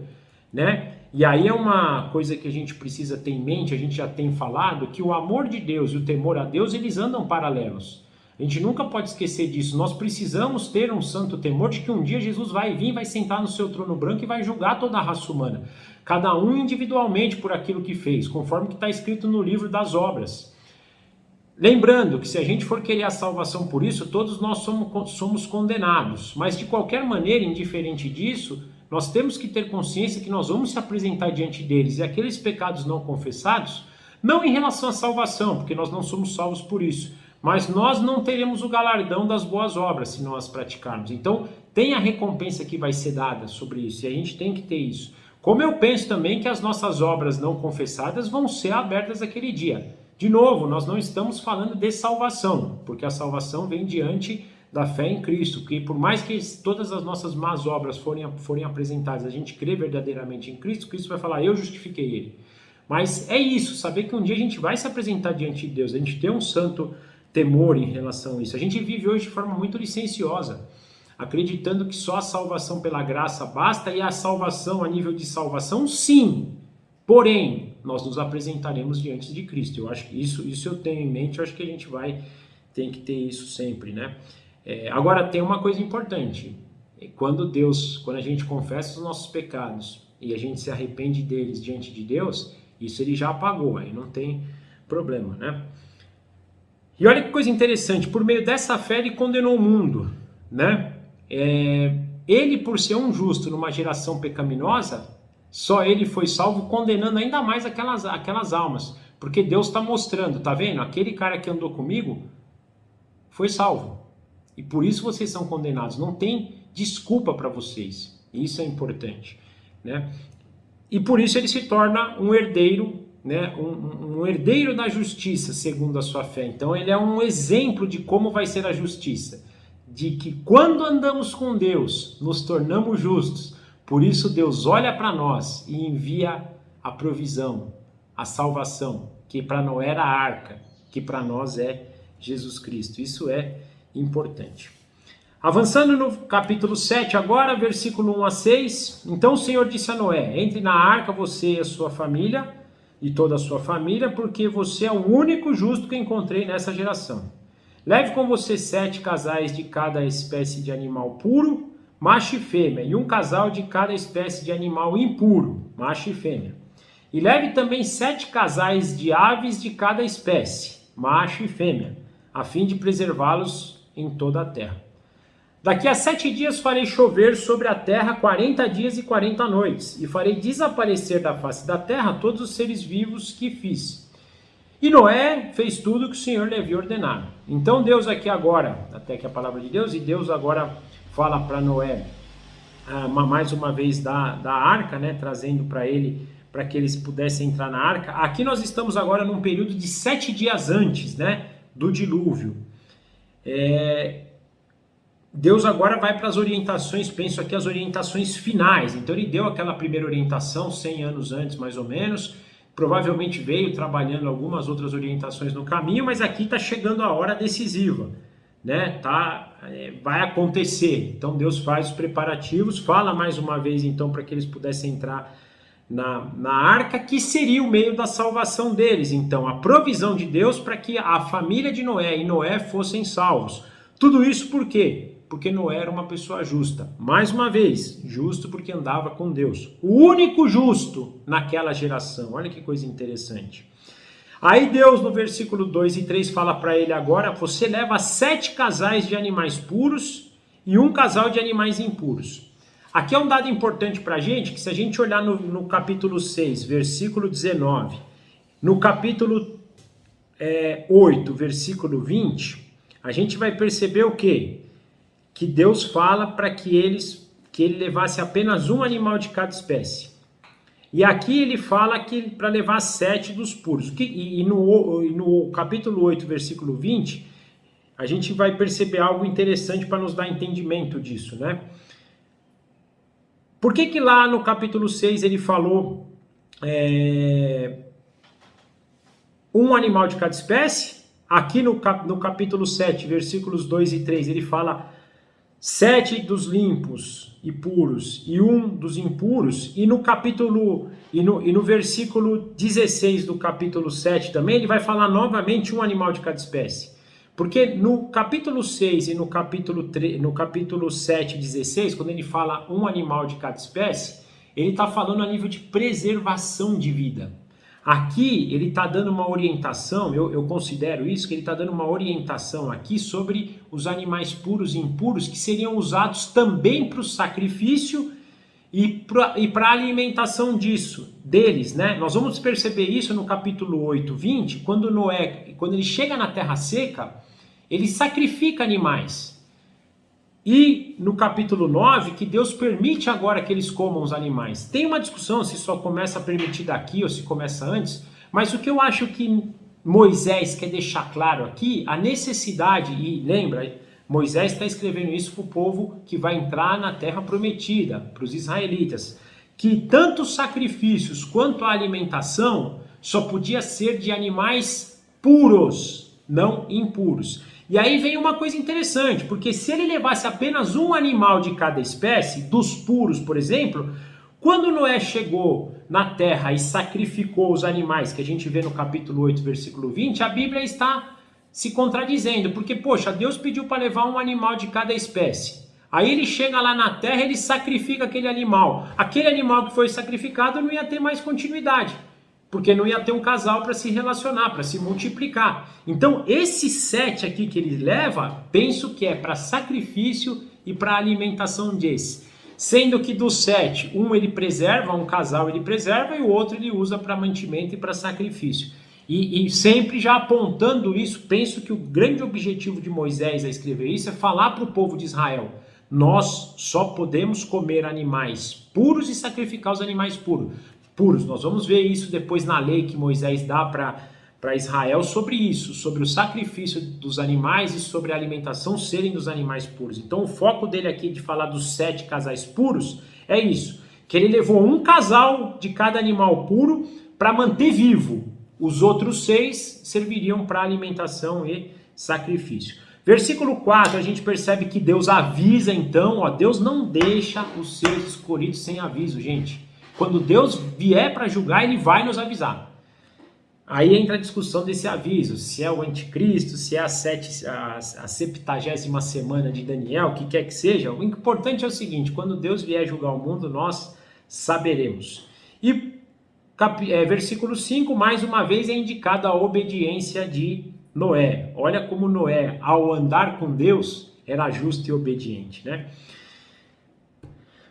né? E aí é uma coisa que a gente precisa ter em mente, a gente já tem falado, que o amor de Deus e o temor a Deus, eles andam paralelos. A gente nunca pode esquecer disso. Nós precisamos ter um santo temor de que um dia Jesus vai vir, vai sentar no seu trono branco e vai julgar toda a raça humana. Cada um individualmente por aquilo que fez, conforme que está escrito no livro das obras. Lembrando que se a gente for querer a salvação por isso, todos nós somos condenados. Mas de qualquer maneira, indiferente disso, nós temos que ter consciência que nós vamos se apresentar diante deles. E aqueles pecados não confessados, não em relação à salvação, porque nós não somos salvos por isso, mas nós não teremos o galardão das boas obras se não as praticarmos. Então, tem a recompensa que vai ser dada sobre isso, e a gente tem que ter isso. Como eu penso também que as nossas obras não confessadas vão ser abertas aquele dia. De novo, nós não estamos falando de salvação, porque a salvação vem diante da fé em Cristo, que por mais que todas as nossas más obras forem apresentadas, a gente crê verdadeiramente em Cristo, Cristo vai falar, eu justifiquei ele. Mas é isso, saber que um dia a gente vai se apresentar diante de Deus, a gente tem um santo temor em relação a isso. A gente vive hoje de forma muito licenciosa, acreditando que só a salvação pela graça basta, e a salvação a nível de salvação, sim. Porém, nós nos apresentaremos diante de Cristo. Eu acho que isso eu tenho em mente, eu acho que a gente tem que ter isso sempre, né? Agora, tem uma coisa importante. Quando a gente confessa os nossos pecados e a gente se arrepende deles diante de Deus, isso ele já apagou, aí não tem problema, né? E olha que coisa interessante, por meio dessa fé ele condenou o mundo, né? Ele, por ser um justo numa geração pecaminosa, só ele foi salvo, condenando ainda mais aquelas almas, porque Deus está mostrando, tá vendo? Aquele cara que andou comigo foi salvo, e por isso vocês são condenados, não tem desculpa para vocês, isso é importante, né? E por isso ele se torna um herdeiro, né, um herdeiro da justiça, segundo a sua fé. Então ele é um exemplo de como vai ser a justiça, de que quando andamos com Deus, nos tornamos justos. Por isso Deus olha para nós e envia a provisão, a salvação, que para Noé era a arca, que para nós é Jesus Cristo. Isso é importante. Avançando no capítulo 7 agora, versículo 1 a 6. Então o Senhor disse a Noé, entre na arca você e a sua família, e toda a sua família, porque você é o único justo que encontrei nessa geração. Leve com você 7 casais de cada espécie de animal puro, macho e fêmea, e um casal de cada espécie de animal impuro, macho e fêmea. E leve também 7 casais de aves de cada espécie, macho e fêmea, a fim de preservá-los em toda a terra. Daqui a 7 dias farei chover sobre a terra 40 dias e 40 noites, e farei desaparecer da face da terra todos os seres vivos que fiz. E Noé fez tudo o que o Senhor lhe havia ordenado. Então Deus aqui agora, até que a palavra de Deus, e Deus agora fala para Noé, mais uma vez da arca, né, trazendo para ele, para que eles pudessem entrar na arca. Aqui nós estamos agora num período de 7 dias antes, né, do dilúvio. Deus agora vai para as orientações, penso aqui as orientações finais. Então ele deu aquela primeira orientação 100 anos antes, mais ou menos. Provavelmente veio trabalhando algumas outras orientações no caminho, mas aqui está chegando a hora decisiva, né? Vai acontecer. Então Deus faz os preparativos, fala mais uma vez então para que eles pudessem entrar na arca, que seria o meio da salvação deles. Então a provisão de Deus para que a família de Noé e Noé fossem salvos. Tudo isso por quê? Porque Noé era uma pessoa justa. Mais uma vez, justo porque andava com Deus. O único justo naquela geração. Olha que coisa interessante. Aí Deus, no versículo 2 e 3, fala para ele agora, você leva 7 casais de animais puros e um casal de animais impuros. Aqui é um dado importante para a gente, que se a gente olhar no capítulo 6, versículo 19, no capítulo 8, versículo 20, a gente vai perceber o quê? Que Deus fala para que ele levasse apenas um animal de cada espécie. E aqui ele fala que para levar 7 dos puros. E no capítulo 8, versículo 20, a gente vai perceber algo interessante para nos dar entendimento disso, né? Por que lá no capítulo 6 ele falou um animal de cada espécie? Aqui no capítulo 7, versículos 2 e 3, ele fala 7 dos limpos e puros e 1 dos impuros, e no versículo 16 do capítulo 7 também, ele vai falar novamente um animal de cada espécie. Porque no capítulo 6 e no capítulo 7, 16, quando ele fala um animal de cada espécie, ele está falando a nível de preservação de vida. Aqui ele está dando uma orientação, eu considero isso, que ele está dando uma orientação aqui sobre os animais puros e impuros que seriam usados também para o sacrifício e para a alimentação deles, né? Nós vamos perceber isso no capítulo 8, 20, quando ele chega na terra seca, ele sacrifica animais. E no capítulo 9, que Deus permite agora que eles comam os animais. Tem uma discussão se só começa a permitir daqui ou se começa antes, mas o que eu acho que Moisés quer deixar claro aqui, a necessidade, e lembra, Moisés está escrevendo isso para o povo que vai entrar na terra prometida, para os israelitas, que tanto os sacrifícios quanto a alimentação só podia ser de animais puros, não impuros. E aí vem uma coisa interessante, porque se ele levasse apenas um animal de cada espécie, dos puros, por exemplo, quando Noé chegou na terra e sacrificou os animais, que a gente vê no capítulo 8, versículo 20, a Bíblia está se contradizendo, porque, poxa, Deus pediu para levar um animal de cada espécie. Aí ele chega lá na terra e ele sacrifica aquele animal. Aquele animal que foi sacrificado não ia ter mais continuidade, porque não ia ter um casal para se relacionar, para se multiplicar. Então, esse 7 aqui que ele leva, penso que é para sacrifício e para alimentação desse. Sendo que do 7, um casal ele preserva e o outro ele usa para mantimento e para sacrifício. E sempre já apontando isso, penso que o grande objetivo de Moisés a escrever isso é falar para o povo de Israel: nós só podemos comer animais puros e sacrificar os animais puros. Nós vamos ver isso depois na lei que Moisés dá para Israel sobre isso, sobre o sacrifício dos animais e sobre a alimentação serem dos animais puros. Então o foco dele aqui de falar dos 7 casais puros é isso, que ele levou um casal de cada animal puro para manter vivo. Os outros 6 serviriam para alimentação e sacrifício. Versículo 4, a gente percebe que Deus avisa então, Deus não deixa os seus escolhidos sem aviso, gente. Quando Deus vier para julgar, ele vai nos avisar. Aí entra a discussão desse aviso, se é o anticristo, se é a 70ª semana de Daniel, o que quer que seja. O importante é o seguinte: quando Deus vier julgar o mundo, nós saberemos. E versículo 5, mais uma vez é indicada a obediência de Noé. Olha como Noé, ao andar com Deus, era justo e obediente, né?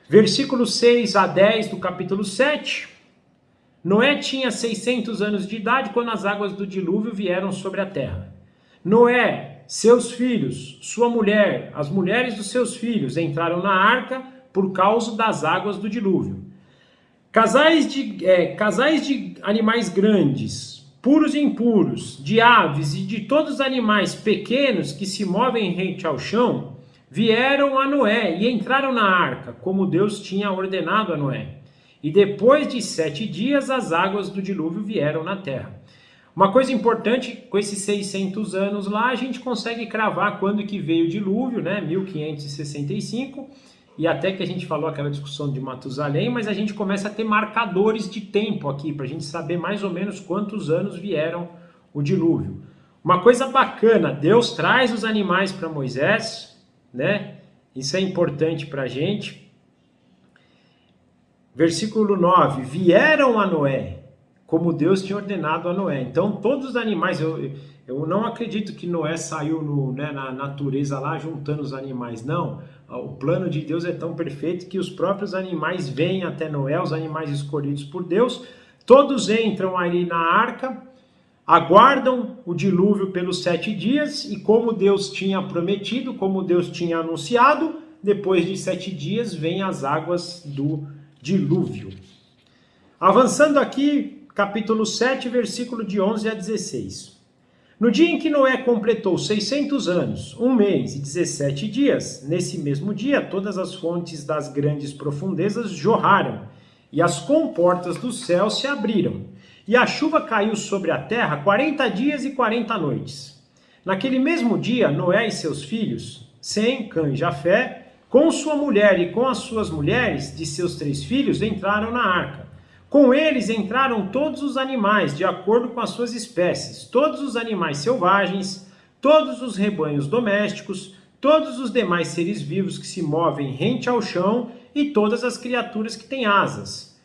Versículos 6 a 10 do capítulo 7. Noé tinha 600 anos de idade quando as águas do dilúvio vieram sobre a terra. Noé, seus filhos, sua mulher, as mulheres dos seus filhos entraram na arca por causa das águas do dilúvio. Casais de animais grandes, puros e impuros, de aves e de todos os animais pequenos que se movem rente ao chão, vieram a Noé e entraram na arca, como Deus tinha ordenado a Noé. E depois de 7 dias, as águas do dilúvio vieram na terra. Uma coisa importante, com esses 600 anos lá, a gente consegue cravar quando que veio o dilúvio, né? 1565, e até que a gente falou aquela discussão de Matusalém, mas a gente começa a ter marcadores de tempo aqui, para a gente saber mais ou menos quantos anos vieram o dilúvio. Uma coisa bacana, Deus traz os animais para Moisés, né? Isso é importante para a gente. Versículo 9, vieram a Noé, como Deus tinha ordenado a Noé. Então todos os animais, eu não acredito que Noé saiu na natureza lá juntando os animais, não. O plano de Deus é tão perfeito que os próprios animais vêm até Noé, os animais escolhidos por Deus, todos entram ali na arca, aguardam o dilúvio pelos 7 dias, e como Deus tinha prometido, como Deus tinha anunciado, depois de 7 dias vêm as águas do dilúvio. Avançando aqui, capítulo 7, versículo de 11 a 16. No dia em que Noé completou 600 anos, 1 mês e 17 dias, nesse mesmo dia, todas as fontes das grandes profundezas jorraram, e as comportas do céu se abriram, e a chuva caiu sobre a terra 40 dias e 40 noites. Naquele mesmo dia, Noé e seus filhos, Sem, Cã e Jafé, com sua mulher e com as suas mulheres de seus 3 filhos, entraram na arca. Com eles entraram todos os animais, de acordo com as suas espécies, todos os animais selvagens, todos os rebanhos domésticos, todos os demais seres vivos que se movem rente ao chão e todas as criaturas que têm asas,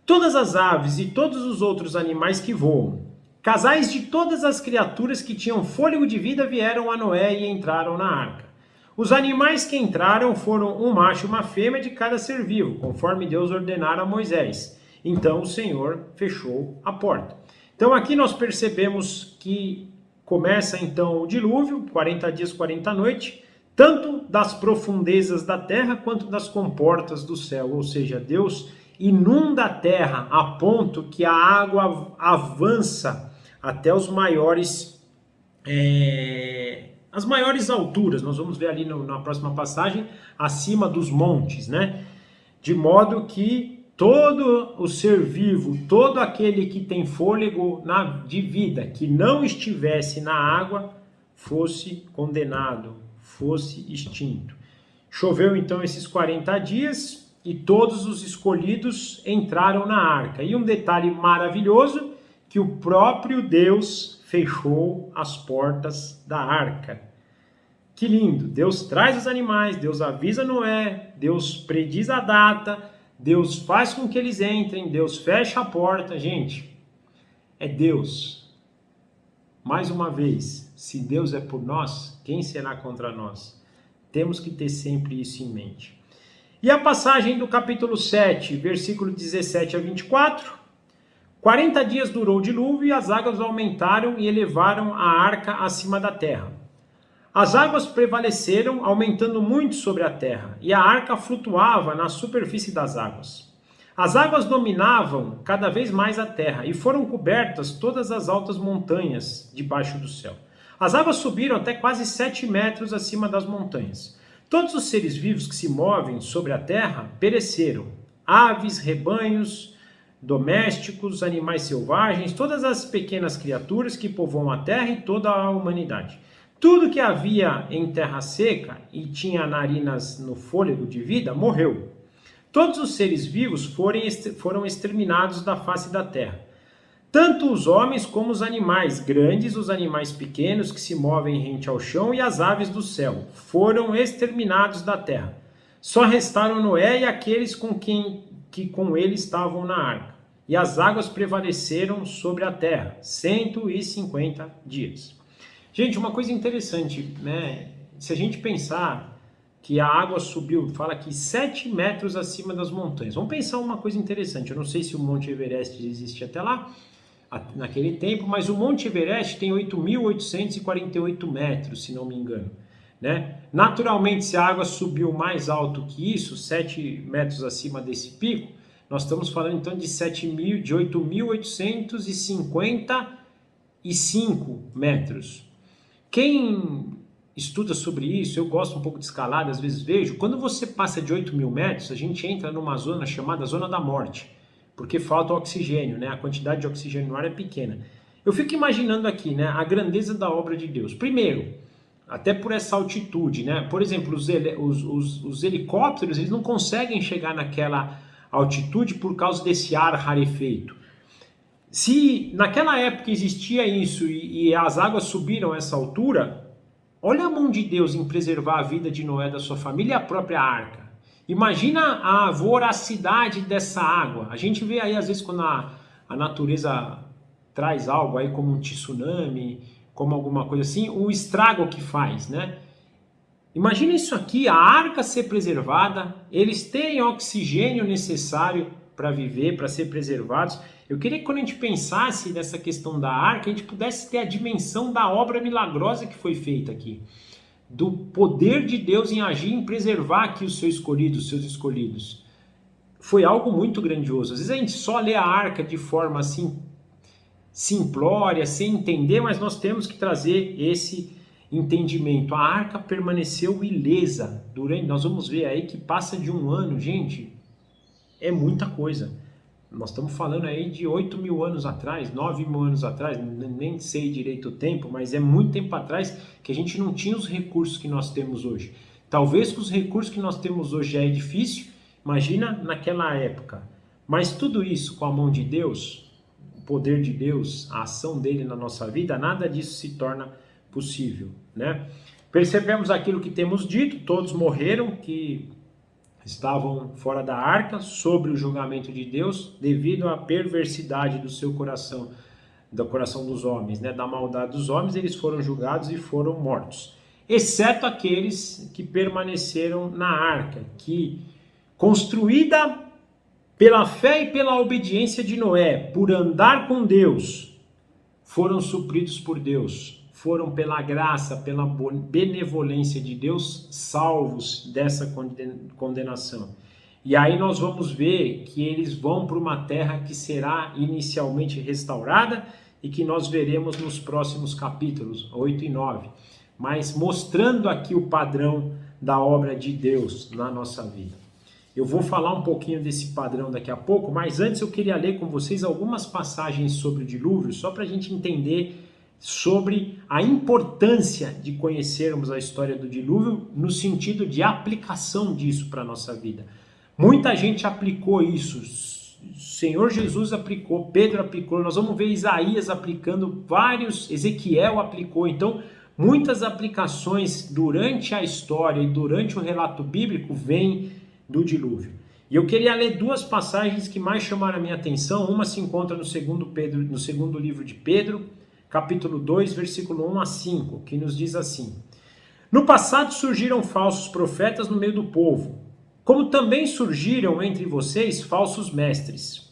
todas as aves e todos os outros animais que voam. Casais de todas as criaturas que tinham fôlego de vida vieram a Noé e entraram na arca. Os animais que entraram foram um macho e uma fêmea de cada ser vivo, conforme Deus ordenara a Moisés. Então o Senhor fechou a porta. Então aqui nós percebemos que começa então o dilúvio, 40 dias, 40 noites, tanto das profundezas da terra quanto das comportas do céu. Ou seja, Deus inunda a terra a ponto que a água avança até os maiores, as maiores alturas. Nós vamos ver ali na próxima passagem, acima dos montes, né? De modo que todo o ser vivo, todo aquele que tem fôlego de vida, que não estivesse na água, fosse condenado, fosse extinto. Choveu então esses 40 dias e todos os escolhidos entraram na arca. E um detalhe maravilhoso, que o próprio Deus fechou as portas da arca. Que lindo! Deus traz os animais, Deus avisa Noé, Deus prediz a data, Deus faz com que eles entrem, Deus fecha a porta. Gente, é Deus. Mais uma vez, se Deus é por nós, quem será contra nós? Temos que ter sempre isso em mente. E a passagem do capítulo 7, versículo 17 a 24. 40 dias durou o dilúvio e as águas aumentaram e elevaram a arca acima da terra. As águas prevaleceram, aumentando muito sobre a terra, e a arca flutuava na superfície das águas. As águas dominavam cada vez mais a terra, e foram cobertas todas as altas montanhas debaixo do céu. As águas subiram até quase 7 metros acima das montanhas. Todos os seres vivos que se movem sobre a terra pereceram. Aves, rebanhos, domésticos, animais selvagens, todas as pequenas criaturas que povoam a terra e toda a humanidade. Tudo que havia em terra seca e tinha narinas no fôlego de vida morreu. Todos os seres vivos foram exterminados da face da terra. Tanto os homens como os animais grandes, os animais pequenos que se movem rente ao chão e as aves do céu foram exterminados da terra. Só restaram Noé e aqueles que com ele estavam na arca. E as águas prevaleceram sobre a terra 150 dias. Gente, uma coisa interessante, né? Se a gente pensar que a água subiu, fala aqui 7 metros acima das montanhas. Vamos pensar uma coisa interessante. Eu não sei se o Monte Everest existe até lá, naquele tempo, mas o Monte Everest tem 8.848 metros, se não me engano, né? Naturalmente, se a água subiu mais alto que isso, 7 metros acima desse pico, nós estamos falando então de 8.855 metros. Quem estuda sobre isso, eu gosto um pouco de escalada, às vezes vejo, quando você passa de 8.000 metros, a gente entra numa zona chamada zona da morte, porque falta oxigênio, né? A quantidade de oxigênio no ar é pequena. Eu fico imaginando aqui, né, a grandeza da obra de Deus. Primeiro, até por essa altitude, né? Por exemplo, os helicópteros, eles não conseguem chegar naquela altitude por causa desse ar rarefeito. Se naquela época existia isso e as águas subiram a essa altura, olha a mão de Deus em preservar a vida de Noé, da sua família e a própria arca. Imagina a voracidade dessa água. A gente vê aí às vezes quando a natureza traz algo aí como um tsunami, como alguma coisa assim, o estrago que faz, né? Imagina isso aqui, a arca ser preservada, eles terem o oxigênio necessário para viver, para ser preservados. Eu queria que quando a gente pensasse nessa questão da arca, a gente pudesse ter a dimensão da obra milagrosa que foi feita aqui. Do poder de Deus em agir, em preservar aqui os seus escolhidos. Foi algo muito grandioso. Às vezes a gente só lê a arca de forma assim, simplória, sem entender, mas nós temos que trazer esse entendimento. A arca permaneceu ilesa durante, nós vamos ver aí que passa de um ano, gente, é muita coisa. Nós estamos falando aí de 8.000 anos atrás, 9.000 anos atrás, nem sei direito o tempo, mas é muito tempo atrás que a gente não tinha os recursos que nós temos hoje. Talvez com os recursos que nós temos hoje já é difícil, imagina naquela época. Mas tudo isso com a mão de Deus, o poder de Deus, a ação dele na nossa vida, nada disso se torna possível, né? Percebemos aquilo que temos dito, todos morreram, que estavam fora da arca, sobre o julgamento de Deus, devido à perversidade do seu coração, do coração dos homens, né? Da maldade dos homens, eles foram julgados e foram mortos. Exceto aqueles que permaneceram na arca, que, construída pela fé e pela obediência de Noé, por andar com Deus, foram supridos por Deus, foram pela graça, pela benevolência de Deus, salvos dessa condenação. E aí nós vamos ver que eles vão para uma terra que será inicialmente restaurada e que nós veremos nos próximos capítulos, 8 e 9. Mas mostrando aqui o padrão da obra de Deus na nossa vida. Eu vou falar um pouquinho desse padrão daqui a pouco, mas antes eu queria ler com vocês algumas passagens sobre o dilúvio, só para a gente entender sobre a importância de conhecermos a história do dilúvio no sentido de aplicação disso para a nossa vida. Muita gente aplicou isso, o Senhor Jesus aplicou, Pedro aplicou, nós vamos ver Isaías aplicando, Ezequiel aplicou, então muitas aplicações durante a história e durante o relato bíblico vêm do dilúvio. E eu queria ler duas passagens que mais chamaram a minha atenção. Uma se encontra no segundo livro de Pedro, capítulo 2, versículo 1 a 5, que nos diz assim: No passado surgiram falsos profetas no meio do povo, como também surgiram entre vocês falsos mestres.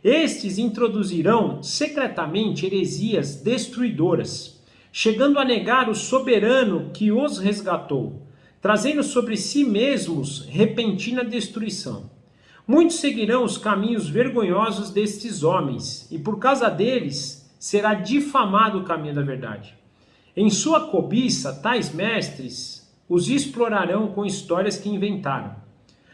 Estes introduzirão secretamente heresias destruidoras, chegando a negar o soberano que os resgatou, trazendo sobre si mesmos repentina destruição. Muitos seguirão os caminhos vergonhosos destes homens, e por causa deles será difamado o caminho da verdade. Em sua cobiça, tais mestres os explorarão com histórias que inventaram.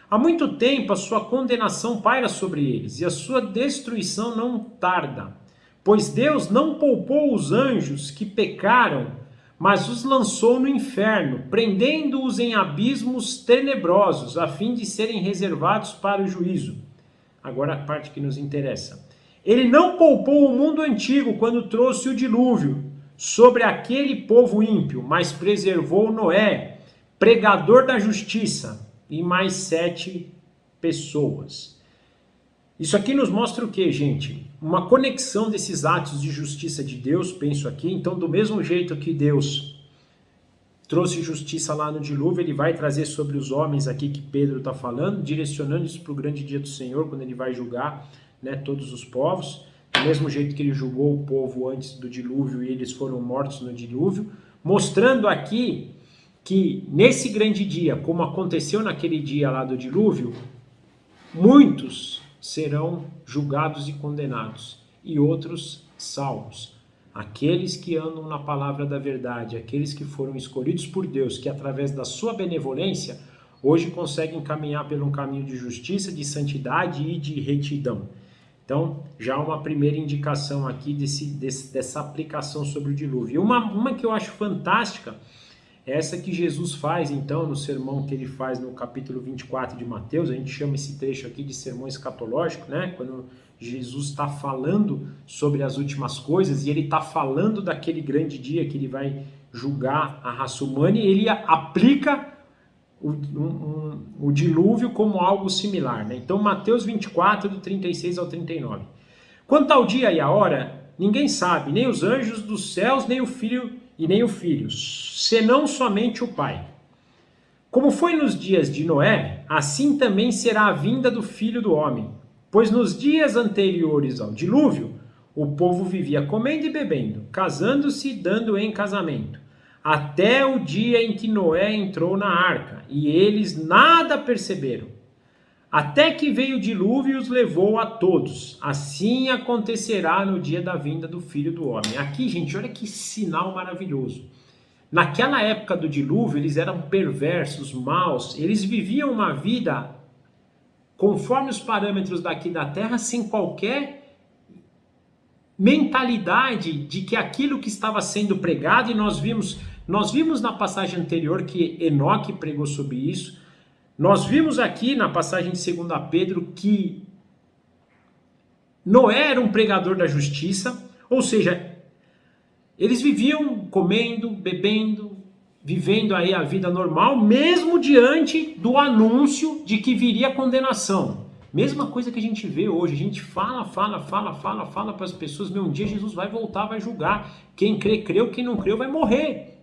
Há muito tempo a sua condenação paira sobre eles, e a sua destruição não tarda, pois Deus não poupou os anjos que pecaram, mas os lançou no inferno, prendendo-os em abismos tenebrosos, a fim de serem reservados para o juízo. Agora a parte que nos interessa. Ele não poupou o mundo antigo quando trouxe o dilúvio sobre aquele povo ímpio, mas preservou Noé, pregador da justiça, e mais 7 pessoas. Isso aqui nos mostra o que, gente? Uma conexão desses atos de justiça de Deus, penso aqui. Então, do mesmo jeito que Deus trouxe justiça lá no dilúvio, ele vai trazer sobre os homens aqui que Pedro está falando, direcionando isso para o grande dia do Senhor, quando ele vai julgar, né, todos os povos. Do mesmo jeito que ele julgou o povo antes do dilúvio e eles foram mortos no dilúvio, mostrando aqui que nesse grande dia, como aconteceu naquele dia lá do dilúvio, muitos serão julgados e condenados, e outros salvos. Aqueles que andam na palavra da verdade, aqueles que foram escolhidos por Deus, que através da sua benevolência, hoje conseguem caminhar por um caminho de justiça, de santidade e de retidão. Então, já uma primeira indicação aqui dessa aplicação sobre o dilúvio. E uma que eu acho fantástica, essa que Jesus faz, então, no sermão que ele faz no capítulo 24 de Mateus. A gente chama esse trecho aqui de sermão escatológico, né? Quando Jesus está falando sobre as últimas coisas e ele está falando daquele grande dia que ele vai julgar a raça humana, e ele aplica o dilúvio como algo similar, né? Então, Mateus 24, do 36 ao 39. Quanto ao dia e a hora, ninguém sabe, nem os anjos dos céus, nem o Filho, senão somente o Pai. Como foi nos dias de Noé, assim também será a vinda do Filho do Homem. Pois nos dias anteriores ao dilúvio, o povo vivia comendo e bebendo, casando-se e dando em casamento, até o dia em que Noé entrou na arca, e eles nada perceberam. Até que veio o dilúvio e os levou a todos. Assim acontecerá no dia da vinda do Filho do Homem. Aqui, gente, olha que sinal maravilhoso. Naquela época do dilúvio, eles eram perversos, maus, eles viviam uma vida conforme os parâmetros daqui da Terra, sem qualquer mentalidade de que aquilo que estava sendo pregado, e nós vimos na passagem anterior que Enoque pregou sobre isso, nós vimos aqui na passagem de 2 Pedro que Noé era um pregador da justiça, ou seja, eles viviam comendo, bebendo, vivendo aí a vida normal, mesmo diante do anúncio de que viria condenação. Mesma coisa que a gente vê hoje, a gente fala para as pessoas, um dia Jesus vai voltar, vai julgar. Quem crê, creu, quem não creu vai morrer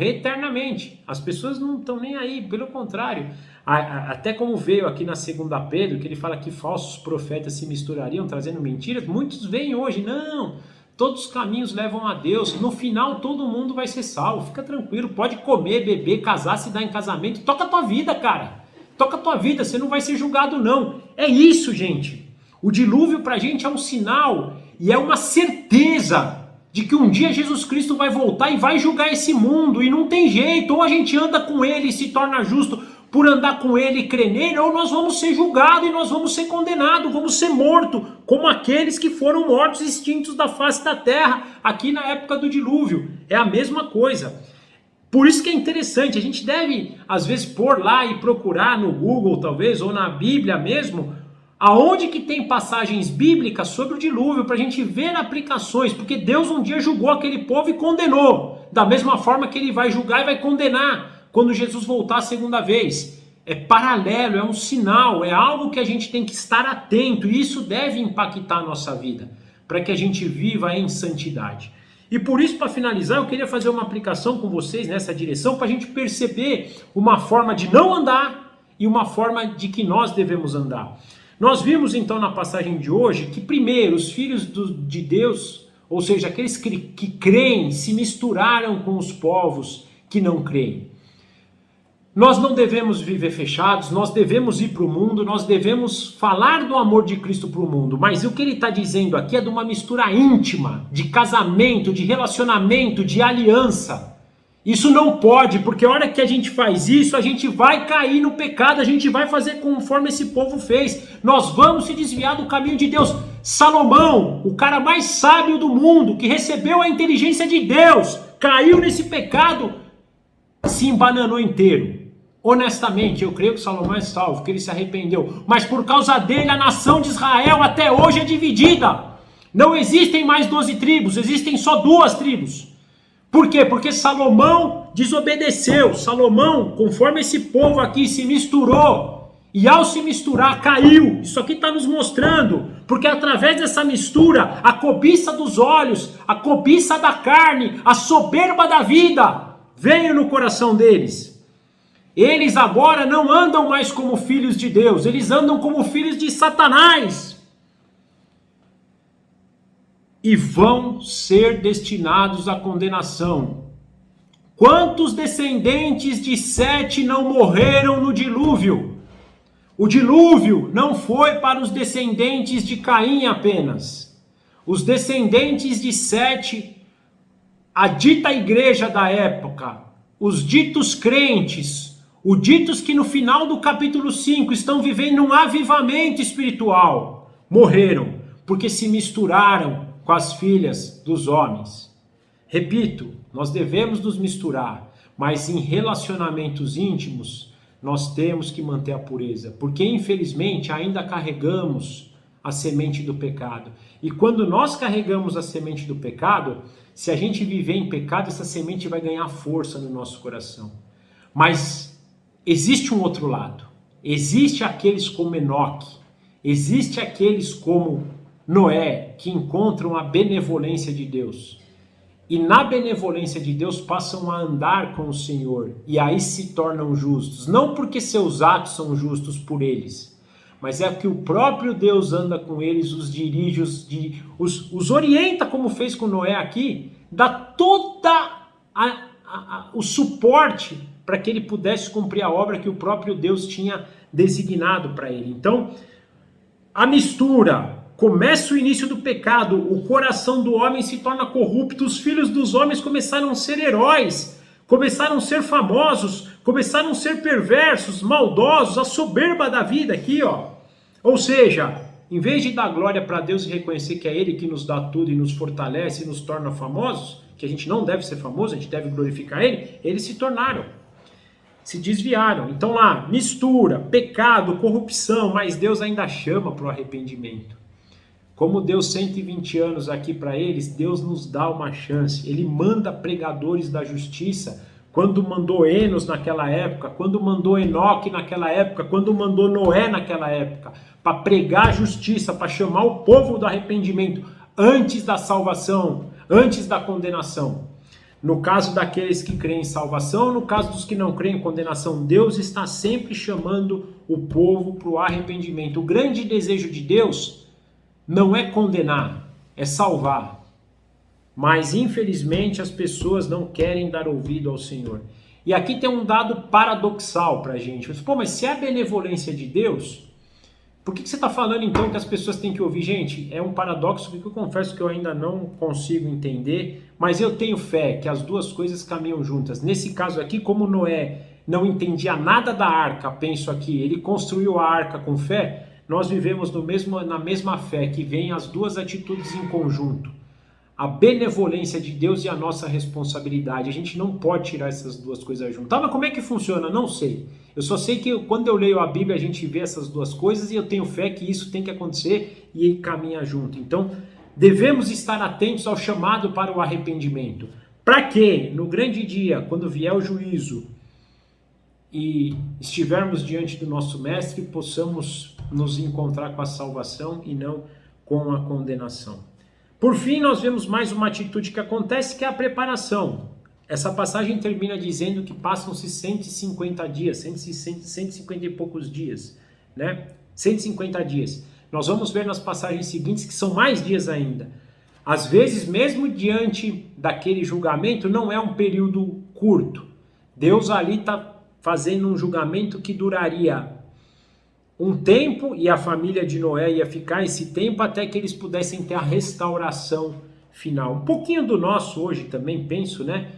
eternamente. As pessoas não estão nem aí, pelo contrário. Até como veio aqui na 2 Pedro, que ele fala que falsos profetas se misturariam, trazendo mentiras, muitos veem hoje, não, todos os caminhos levam a Deus, no final todo mundo vai ser salvo, fica tranquilo, pode comer, beber, casar, se dar em casamento, toca a tua vida, cara, toca a tua vida, você não vai ser julgado não. É isso, gente. O dilúvio pra gente é um sinal e é uma certeza de que um dia Jesus Cristo vai voltar e vai julgar esse mundo, e não tem jeito, ou a gente anda com ele e se torna justo por andar com ele e crer nele, ou nós vamos ser julgados e nós vamos ser condenados, vamos ser mortos, como aqueles que foram mortos, extintos da face da terra, aqui na época do dilúvio. É a mesma coisa. Por isso que é interessante, a gente deve, às vezes, pôr lá e procurar no Google, talvez, ou na Bíblia mesmo, aonde que tem passagens bíblicas sobre o dilúvio, para a gente ver aplicações, porque Deus um dia julgou aquele povo e condenou, da mesma forma que ele vai julgar e vai condenar quando Jesus voltar a segunda vez. É paralelo, é um sinal, é algo que a gente tem que estar atento, e isso deve impactar a nossa vida, para que a gente viva em santidade. E por isso, para finalizar, eu queria fazer uma aplicação com vocês nessa direção, para a gente perceber uma forma de não andar e uma forma de que nós devemos andar. Nós vimos então na passagem de hoje que primeiro os filhos de Deus, ou seja, aqueles que creem, se misturaram com os povos que não creem. Nós não devemos viver fechados, nós devemos ir para o mundo, nós devemos falar do amor de Cristo para o mundo, mas o que ele está dizendo aqui é de uma mistura íntima, de casamento, de relacionamento, de aliança. Isso não pode, porque a hora que a gente faz isso, a gente vai cair no pecado, a gente vai fazer conforme esse povo fez. Nós vamos se desviar do caminho de Deus. Salomão, o cara mais sábio do mundo, que recebeu a inteligência de Deus, caiu nesse pecado, se embananou inteiro. Honestamente, eu creio que Salomão é salvo, que ele se arrependeu. Mas por causa dele, a nação de Israel até hoje é dividida. Não existem mais 12 tribos, existem só 2 tribos. Por quê? Porque Salomão desobedeceu. Salomão, conforme esse povo aqui, se misturou. E ao se misturar, caiu. Isso aqui está nos mostrando. Porque através dessa mistura, a cobiça dos olhos, a cobiça da carne, a soberba da vida, veio no coração deles. Eles agora não andam mais como filhos de Deus. Eles andam como filhos de Satanás. E vão ser destinados à condenação. Quantos descendentes de Sete não morreram no dilúvio? O dilúvio não foi para os descendentes de Caim apenas. Os descendentes de Sete, a dita igreja da época, os ditos crentes, os ditos que no final do capítulo 5 estão vivendo um avivamento espiritual, morreram porque se misturaram com as filhas dos homens. Repito, nós devemos nos misturar, mas em relacionamentos íntimos nós temos que manter a pureza, porque infelizmente ainda carregamos a semente do pecado. E quando nós carregamos a semente do pecado, se a gente viver em pecado, essa semente vai ganhar força no nosso coração. Mas existe um outro lado. Existe aqueles como Enoque, existe aqueles como Noé, que encontram a benevolência de Deus. E na benevolência de Deus passam a andar com o Senhor. E aí se tornam justos. Não porque seus atos são justos por eles, mas é que o próprio Deus anda com eles, os dirige, os orienta, como fez com Noé aqui, dá toda o suporte para que ele pudesse cumprir a obra que o próprio Deus tinha designado para ele. Então, a mistura, começa o início do pecado, o coração do homem se torna corrupto, os filhos dos homens começaram a ser heróis, começaram a ser famosos, começaram a ser perversos, maldosos, a soberba da vida aqui, ó. Ou seja, em vez de dar glória para Deus e reconhecer que é Ele que nos dá tudo e nos fortalece e nos torna famosos, que a gente não deve ser famoso, a gente deve glorificar Ele, eles se tornaram, se desviaram. Então lá, mistura, pecado, corrupção, mas Deus ainda chama para o arrependimento. Como deu 120 anos aqui para eles, Deus nos dá uma chance. Ele manda pregadores da justiça, quando mandou Enos naquela época, quando mandou Enoque naquela época, quando mandou Noé naquela época, para pregar a justiça, para chamar o povo do arrependimento, antes da salvação, antes da condenação. No caso daqueles que creem em salvação, no caso dos que não creem em condenação, Deus está sempre chamando o povo para o arrependimento. O grande desejo de Deus não é condenar, é salvar. Mas, infelizmente, as pessoas não querem dar ouvido ao Senhor. E aqui tem um dado paradoxal para a gente. Pô, mas se é a benevolência de Deus, por que você está falando então que as pessoas têm que ouvir? Gente, é um paradoxo que eu confesso que eu ainda não consigo entender, mas eu tenho fé que as duas coisas caminham juntas. Nesse caso aqui, como Noé não entendia nada da arca, penso aqui, ele construiu a arca com fé, nós vivemos na mesma fé, que vem as duas atitudes em conjunto. A benevolência de Deus e a nossa responsabilidade. A gente não pode tirar essas duas coisas juntas. Mas como é que funciona? Não sei. Eu só sei que quando eu leio a Bíblia a gente vê essas duas coisas e eu tenho fé que isso tem que acontecer e caminha junto. Então, devemos estar atentos ao chamado para o arrependimento. Para que, no grande dia, quando vier o juízo e estivermos diante do nosso Mestre, possamos nos encontrar com a salvação e não com a condenação. Por fim, nós vemos mais uma atitude que acontece, que é a preparação. Essa passagem termina dizendo que passam-se 150 dias, 150 e poucos dias, né? 150 dias. Nós vamos ver nas passagens seguintes que são mais dias ainda. Às vezes, mesmo diante daquele julgamento, não é um período curto. Deus ali está fazendo um julgamento que duraria um tempo, e a família de Noé ia ficar esse tempo até que eles pudessem ter a restauração final. Um pouquinho do nosso hoje também, penso, né?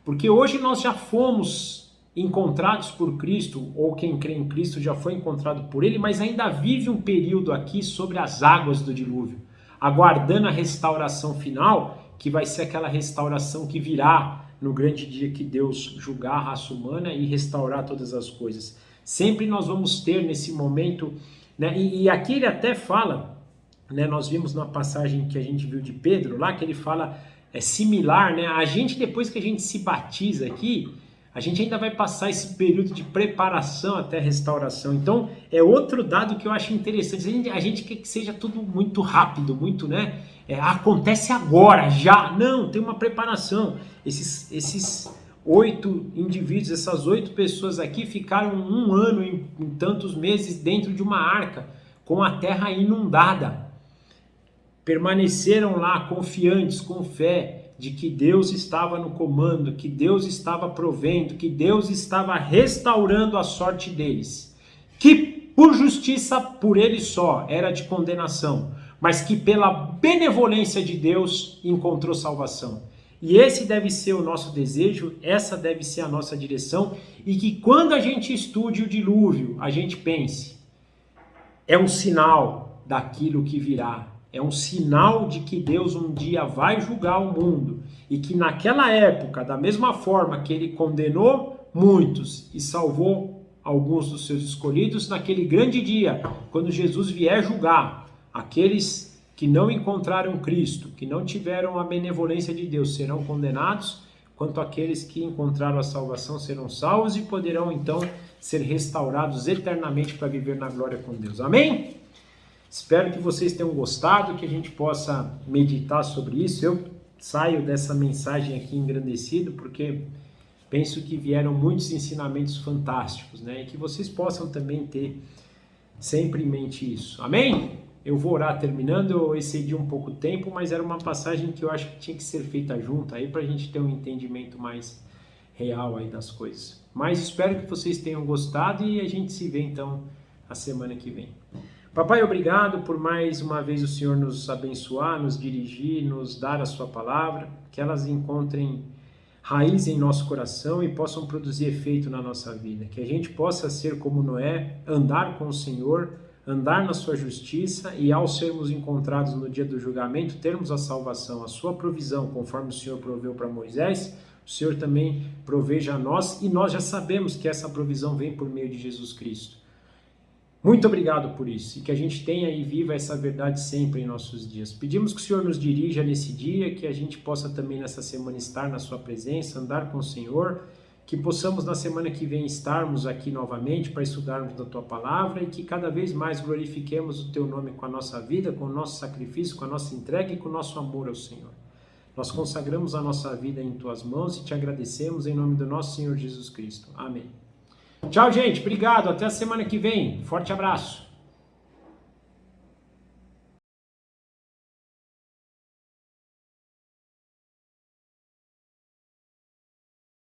Porque hoje nós já fomos encontrados por Cristo, ou quem crê em Cristo já foi encontrado por Ele, mas ainda vive um período aqui sobre as águas do dilúvio, aguardando a restauração final, que vai ser aquela restauração que virá no grande dia que Deus julgar a raça humana e restaurar todas as coisas. Sempre nós vamos ter nesse momento, né? E aqui ele até fala, né? Nós vimos na passagem que a gente viu de Pedro lá, que ele fala, é similar, né? A gente, depois que a gente se batiza aqui, a gente ainda vai passar esse período de preparação até a restauração. Então, é outro dado que eu acho interessante. A gente quer que seja tudo muito rápido, muito, né? Acontece agora, já. Não, tem uma preparação. Esses 8 indivíduos, essas 8 pessoas aqui ficaram 1 ano em tantos meses dentro de uma arca, com a terra inundada. Permaneceram lá confiantes, com fé, de que Deus estava no comando, que Deus estava provendo, que Deus estava restaurando a sorte deles. Que por justiça, por ele só, era de condenação, mas que pela benevolência de Deus encontrou salvação. E esse deve ser o nosso desejo, essa deve ser a nossa direção, e que quando a gente estude o dilúvio, a gente pense, é um sinal daquilo que virá, é um sinal de que Deus um dia vai julgar o mundo, e que naquela época, da mesma forma que ele condenou muitos e salvou alguns dos seus escolhidos, naquele grande dia, quando Jesus vier julgar aqueles que não encontraram Cristo, que não tiveram a benevolência de Deus, serão condenados, quanto aqueles que encontraram a salvação serão salvos e poderão então ser restaurados eternamente para viver na glória com Deus. Amém? Espero que vocês tenham gostado, que a gente possa meditar sobre isso. Eu saio dessa mensagem aqui engrandecido, porque penso que vieram muitos ensinamentos fantásticos, né? E que vocês possam também ter sempre em mente isso. Amém? Eu vou orar terminando, eu excedi um pouco o tempo, mas era uma passagem que eu acho que tinha que ser feita junto aí para a gente ter um entendimento mais real aí das coisas. Mas espero que vocês tenham gostado e a gente se vê então a semana que vem. Papai, obrigado por mais uma vez o Senhor nos abençoar, nos dirigir, nos dar a sua palavra, que elas encontrem raiz em nosso coração e possam produzir efeito na nossa vida. Que a gente possa ser como Noé, andar com o Senhor, andar na sua justiça e ao sermos encontrados no dia do julgamento, termos a salvação, a sua provisão, conforme o Senhor proveu para Moisés, o Senhor também proveja a nós e nós já sabemos que essa provisão vem por meio de Jesus Cristo. Muito obrigado por isso e que a gente tenha e viva essa verdade sempre em nossos dias. Pedimos que o Senhor nos dirija nesse dia, que a gente possa também nessa semana estar na sua presença, andar com o Senhor, que possamos na semana que vem estarmos aqui novamente para estudarmos da Tua Palavra e que cada vez mais glorifiquemos o Teu nome com a nossa vida, com o nosso sacrifício, com a nossa entrega e com o nosso amor ao Senhor. Nós consagramos a nossa vida em Tuas mãos e Te agradecemos em nome do nosso Senhor Jesus Cristo. Amém. Tchau, gente. Obrigado. Até a semana que vem. Forte abraço.